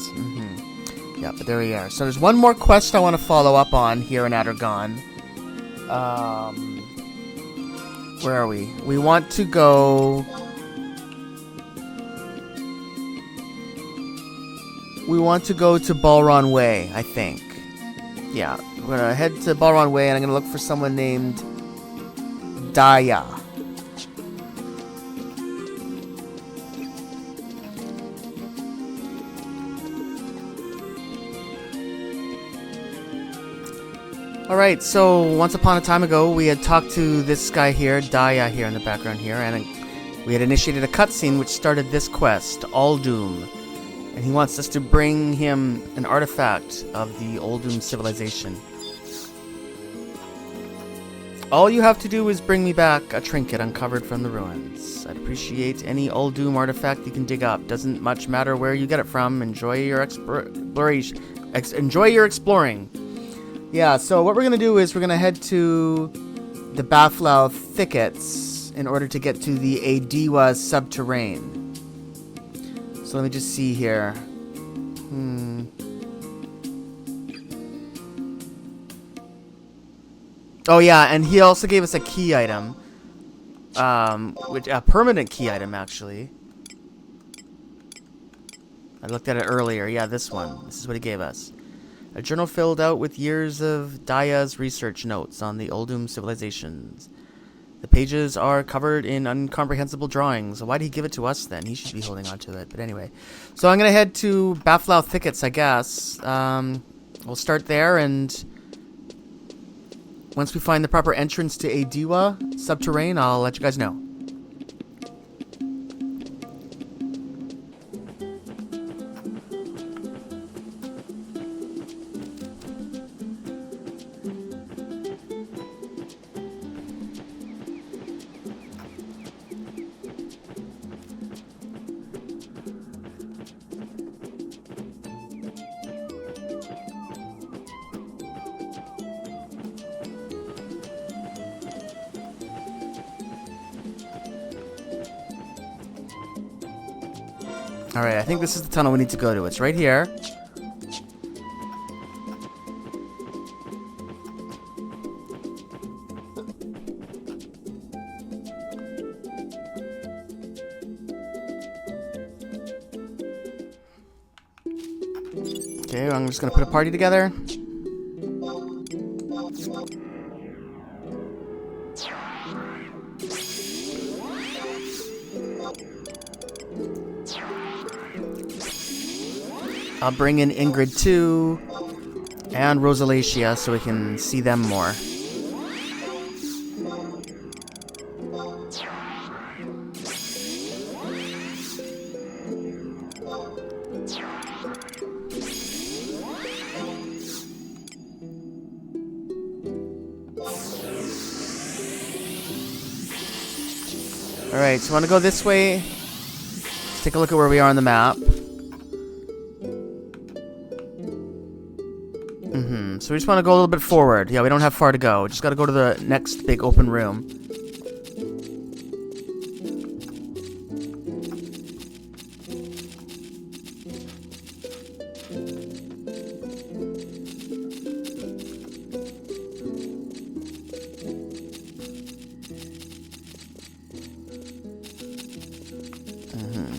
Yeah, but there we are. So there's one more quest I want to follow up on here in Adargon. Where are we? We want to go... We want to go to Balron Way, I think. Yeah, we're gonna head to Balron Way, and I'm gonna look for someone named Daya. Alright, so once upon a time ago, we had talked to this guy here, Daya here in the background here, and we had initiated a cutscene which started this quest, Uldum. And he wants us to bring him an artifact of the Uldum civilization. All you have to do is bring me back a trinket uncovered from the ruins. I'd appreciate any Uldum artifact you can dig up. Doesn't much matter where you get it from. Enjoy your exploration. Enjoy your exploring. Yeah, so what we're going to do is we're going to head to the Baflau thickets in order to get to the Adiwa subterrane. So let me just see here. Oh yeah, and he also gave us a key item. Which a permanent key item, actually. I looked at it earlier. Yeah, this one. This is what he gave us. A journal filled out with years of Daya's research notes on the Uldum civilizations. The pages are covered in incomprehensible drawings. Why did he give it to us then? He should be holding on to it. But anyway. So I'm going to head to Baflau Thickets, I guess. We'll start there, and once we find the proper entrance to Adiwa subterrane, I'll let you guys know. Alright, I think this is the tunnel we need to go to. It's right here. Okay, I'm just gonna put a party together. I'll bring in Ingrid too, and Rosalacia, so we can see them more. Alright, so I want to go this way. Let's take a look at where we are on the map. So we just want to go a little bit forward. Yeah, we don't have far to go. Just got to go to the next big open room.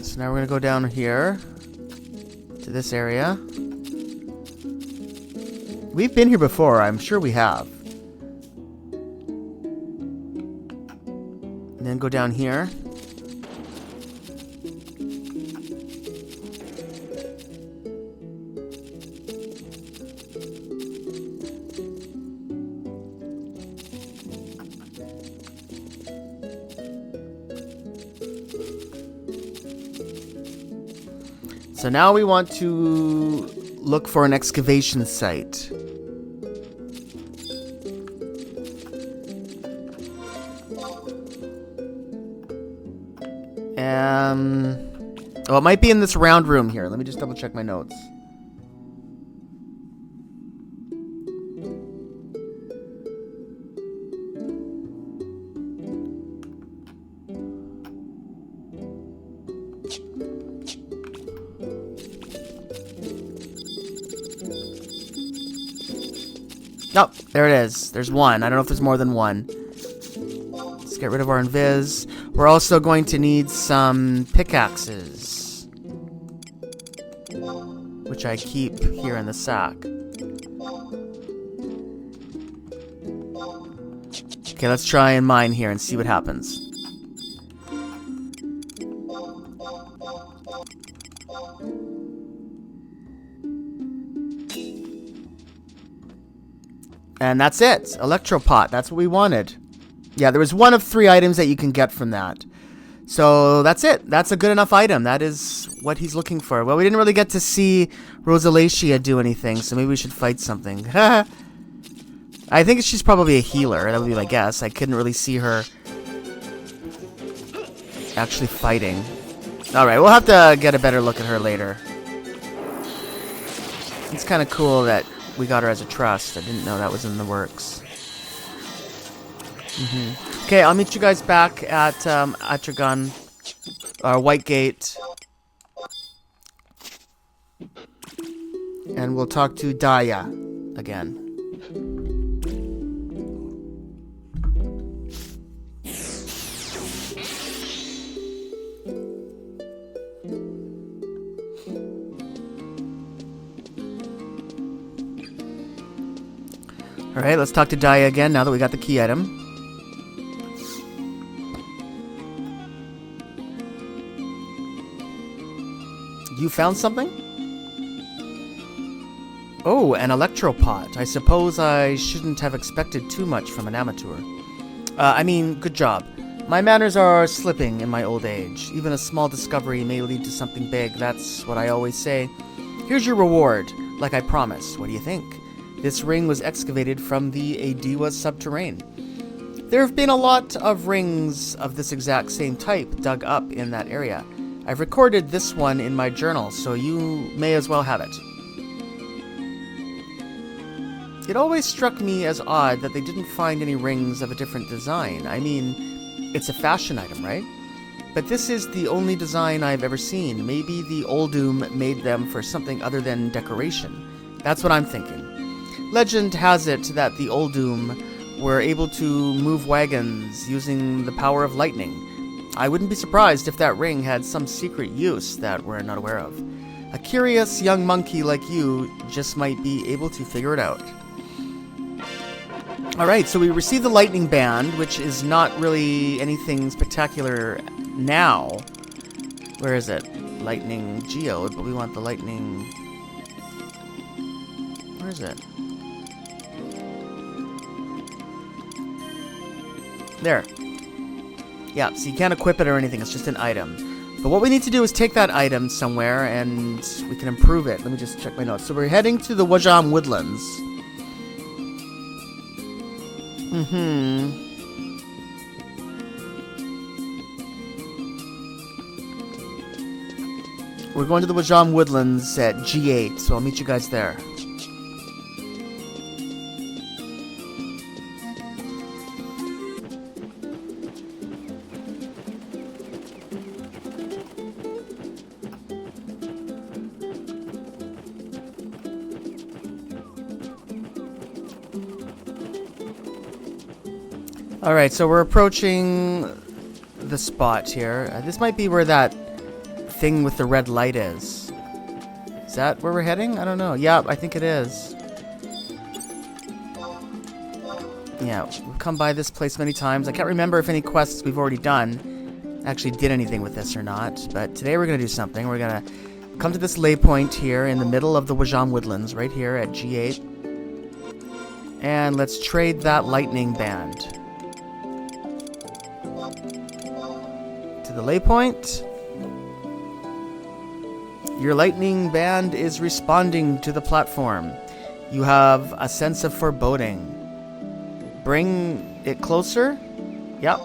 So now we're going to go down here to this area. We've been here before, I'm sure we have. And then go down here. So now we want to look for an excavation site. Oh, it might be in this round room here. Let me just double check my notes. Oh, there it is. There's one. I don't know if there's more than one. Let's get rid of our invis. We're also going to need some pickaxes, which I keep here in the sack. Okay, let's try and mine here and see what happens. And that's it. Electropot. That's what we wanted. Yeah, there was one of 3 items that you can get from that. So that's it. That's a good enough item. That is what he's looking for. Well, we didn't really get to see Rosalacia do anything, so maybe we should fight something. I think she's probably a healer. That would be my guess. I couldn't really see her actually fighting. Alright, we'll have to get a better look at her later. It's kind of cool that we got her as a trust. I didn't know that was in the works. Okay, I'll meet you guys back at Atragon, Whitegate, and we'll talk to Daya again. Alright, let's talk to Daya again now that we got the key item. You found something? Oh, an electropot. I suppose I shouldn't have expected too much from an amateur. I mean, good job. My manners are slipping in my old age. Even a small discovery may lead to something big. That's what I always say. Here's your reward, like I promised. What do you think? This ring was excavated from the Adiwa subterrane. There have been a lot of rings of this exact same type dug up in that area. I've recorded this one in my journal, so you may as well have it. It always struck me as odd that they didn't find any rings of a different design. I mean, it's a fashion item, right? But this is the only design I've ever seen. Maybe the Oldum made them for something other than decoration. That's what I'm thinking. Legend has it that the Oldum were able to move wagons using the power of lightning. I wouldn't be surprised if that ring had some secret use that we're not aware of. A curious young monkey like you just might be able to figure it out. Alright, so we received the lightning band, which is not really anything spectacular now. Where is it? Lightning geode, but we want the lightning... Where is it? There. Yeah, so you can't equip it or anything, it's just an item. But what we need to do is take that item somewhere and we can improve it. Let me just check my notes. So we're heading to the Wajam Woodlands. We're going to the Wajam Woodlands at G8, so I'll meet you guys there. Alright, so we're approaching the spot here. This might be where that thing with the red light is. Is that where we're heading? I don't know. Yeah, I think it is. Yeah, we've come by this place many times. I can't remember if any quests we've already done actually did anything with this or not. But today we're going to do something. We're going to come to this lay point here in the middle of the Wajam Woodlands, right here at G8. And let's trade that lightning band. The lay point, Your lightning band is responding to the platform. You have a sense of foreboding. Bring it closer? Yep.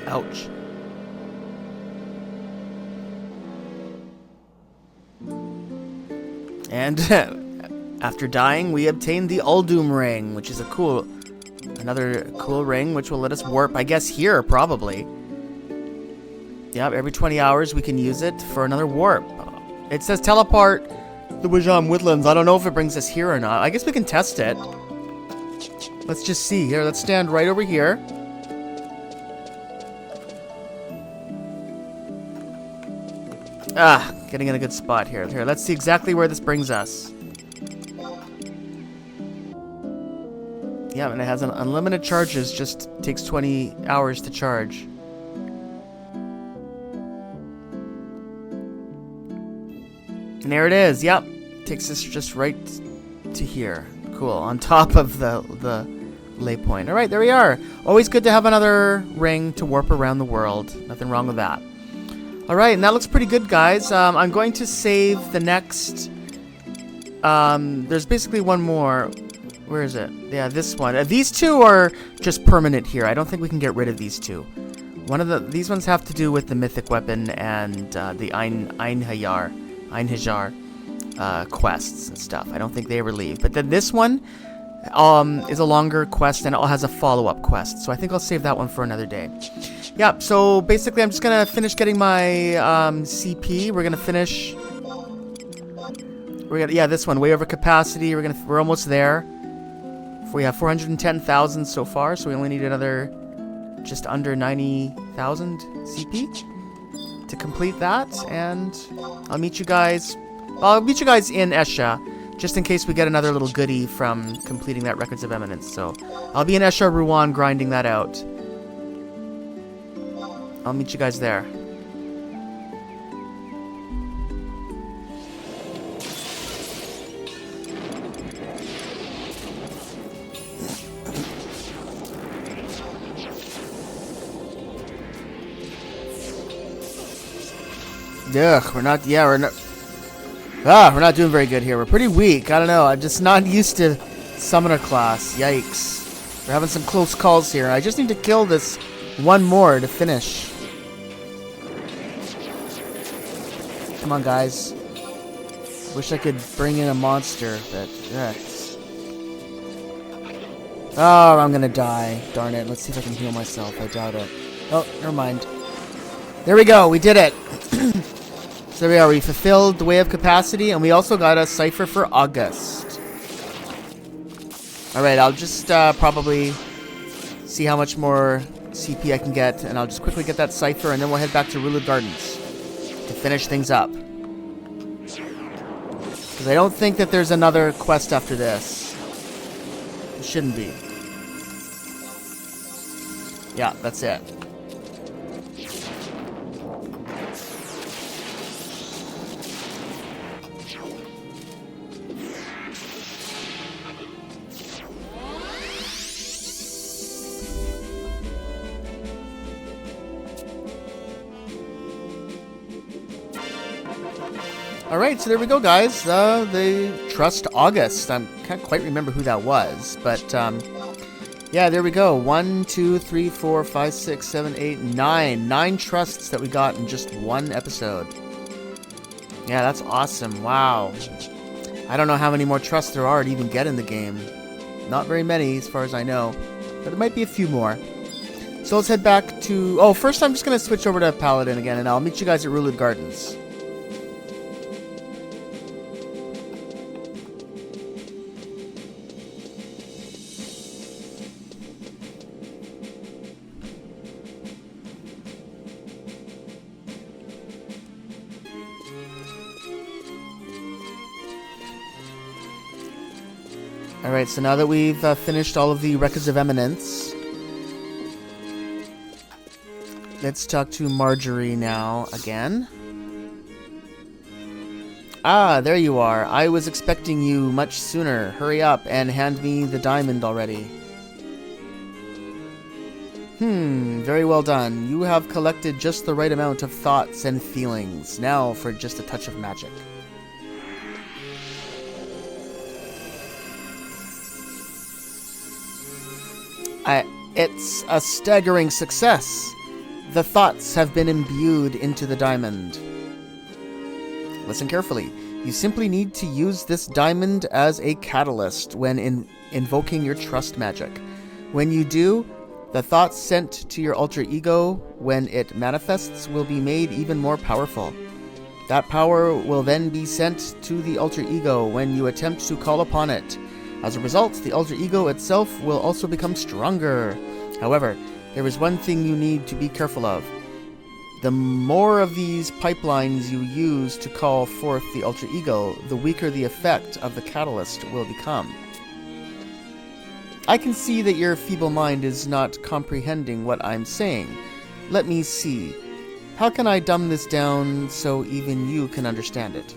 Ouch. And after dying, we obtained the Uldum ring, which is another cool ring, which will let us warp, I guess, here, probably. Yep, every 20 hours we can use it for another warp. It says teleport the Wijam Woodlands. I don't know if it brings us here or not. I guess we can test it. Let's just see. Here, let's stand right over here. Getting in a good spot here. Here, let's see exactly where this brings us. Yeah, and it has an unlimited charges, just takes 20 hours to charge. And there it is, yep. Takes us just right to here. Cool, on top of the lay point. Alright, there we are. Always good to have another ring to warp around the world. Nothing wrong with that. Alright, and that looks pretty good, guys. I'm going to save the next... there's basically one more. Where is it? Yeah, this one. These two are just permanent here. I don't think we can get rid of these two. These ones have to do with the mythic weapon and the Einhajar quests and stuff. I don't think they ever leave. But then this one is a longer quest and it has a follow-up quest. So I think I'll save that one for another day. Yeah, so basically I'm just going to finish getting my CP. We're going to finish... Yeah, this one, way over capacity. We're almost there. We have 410,000 so far, so we only need another just under 90,000 CP to complete that. And I'll meet you guys in Esha, just in case we get another little goodie from completing that Records of Eminence. So I'll be in Esha Ruan grinding that out. I'll meet you guys there. Ugh, we're not doing very good here. We're pretty weak. I don't know. I'm just not used to Summoner class. Yikes. We're having some close calls here. I just need to kill this one more to finish. Come on, guys. Wish I could bring in a monster, but... Oh, I'm gonna die. Darn it. Let's see if I can heal myself. I doubt it. Oh, never mind. There we go. We did it. So there we are. We fulfilled the Way of Capacity, and we also got a cipher for August. Alright, I'll just probably see how much more CP I can get, and I'll just quickly get that cipher, and then we'll head back to Ruled Gardens to finish things up. Because I don't think that there's another quest after this. There shouldn't be. Yeah, that's it. Alright, so there we go, guys. They trust August. I can't quite remember who that was, but yeah, there we go. 1, 2, 3, 4, 5, 6, 7, 8, 9. 9 trusts that we got in just one episode. Yeah, that's awesome. Wow. I don't know how many more trusts there are to even get in the game. Not very many, as far as I know. But there might be a few more. So let's head back to... Oh, first I'm just going to switch over to Paladin again, and I'll meet you guys at Ruled Gardens. Alright, so now that we've finished all of the Records of Eminence, let's talk to Marjorie now again. Ah, there you are. I was expecting you much sooner. Hurry up and hand me the diamond already. Very well done. You have collected just the right amount of thoughts and feelings. Now for just a touch of magic. It's a staggering success. The thoughts have been imbued into the diamond. Listen carefully. You simply need to use this diamond as a catalyst when invoking your trust magic. When you do, the thoughts sent to your alter ego when it manifests will be made even more powerful. That power will then be sent to the alter ego when you attempt to call upon it. As a result, the alter ego itself will also become stronger. However, there is one thing you need to be careful of. The more of these pipelines you use to call forth the alter ego, the weaker the effect of the catalyst will become. I can see that your feeble mind is not comprehending what I'm saying. Let me see. How can I dumb this down so even you can understand it?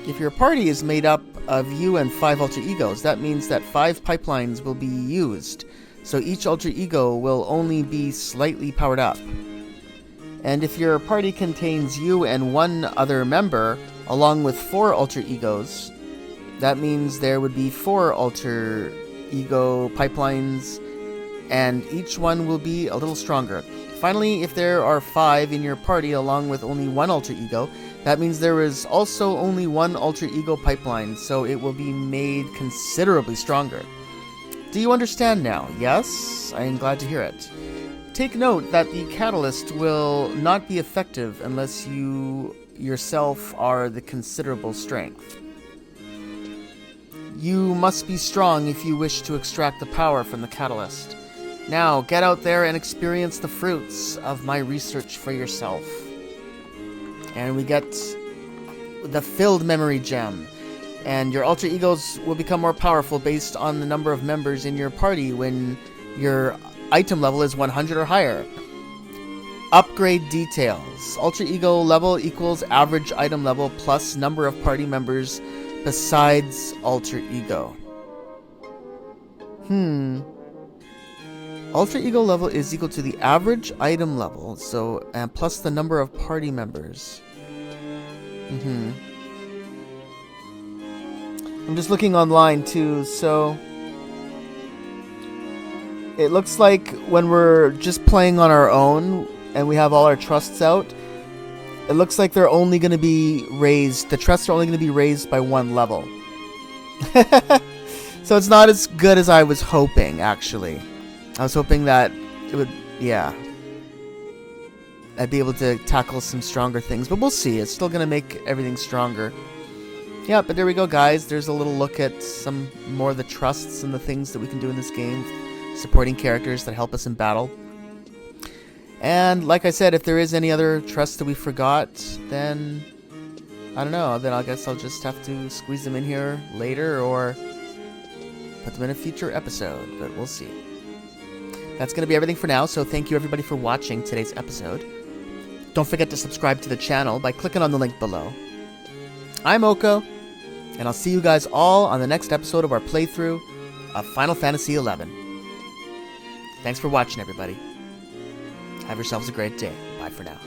If your party is made up of you and 5 alter egos, that means that 5 pipelines will be used, so each alter ego will only be slightly powered up. And if your party contains you and 1 other member, along with 4 alter egos, that means there would be 4 alter ego pipelines, and each one will be a little stronger. Finally, if there are 5 in your party along with only 1 alter ego, that means there is also only 1 alter ego pipeline, so it will be made considerably stronger. Do you understand now? Yes? I am glad to hear it. Take note that the catalyst will not be effective unless you yourself are the considerable strength. You must be strong if you wish to extract the power from the catalyst. Now, get out there and experience the fruits of my research for yourself. And we get the filled memory gem. And your alter egos will become more powerful based on the number of members in your party when your item level is 100 or higher. Upgrade details. Alter ego level equals average item level plus number of party members besides alter ego. Alter ego level is equal to the average item level, so plus the number of party members. I'm just looking online too, so it looks like when we're just playing on our own and we have all our trusts out, it looks like they're only going to be raised, the trusts are only going to be raised by 1 level. So it's not as good as I was hoping, actually. I was hoping that it would, I'd be able to tackle some stronger things, but we'll see. It's still going to make everything stronger. Yeah, but there we go, guys. There's a little look at some more of the trusts and the things that we can do in this game, supporting characters that help us in battle. And like I said, if there is any other trusts that we forgot, then I don't know. Then I guess I'll just have to squeeze them in here later or put them in a future episode, but we'll see. That's going to be everything for now, so thank you everybody for watching today's episode. Don't forget to subscribe to the channel by clicking on the link below. I'm Oko, and I'll see you guys all on the next episode of our playthrough of Final Fantasy XI. Thanks for watching, everybody. Have yourselves a great day. Bye for now.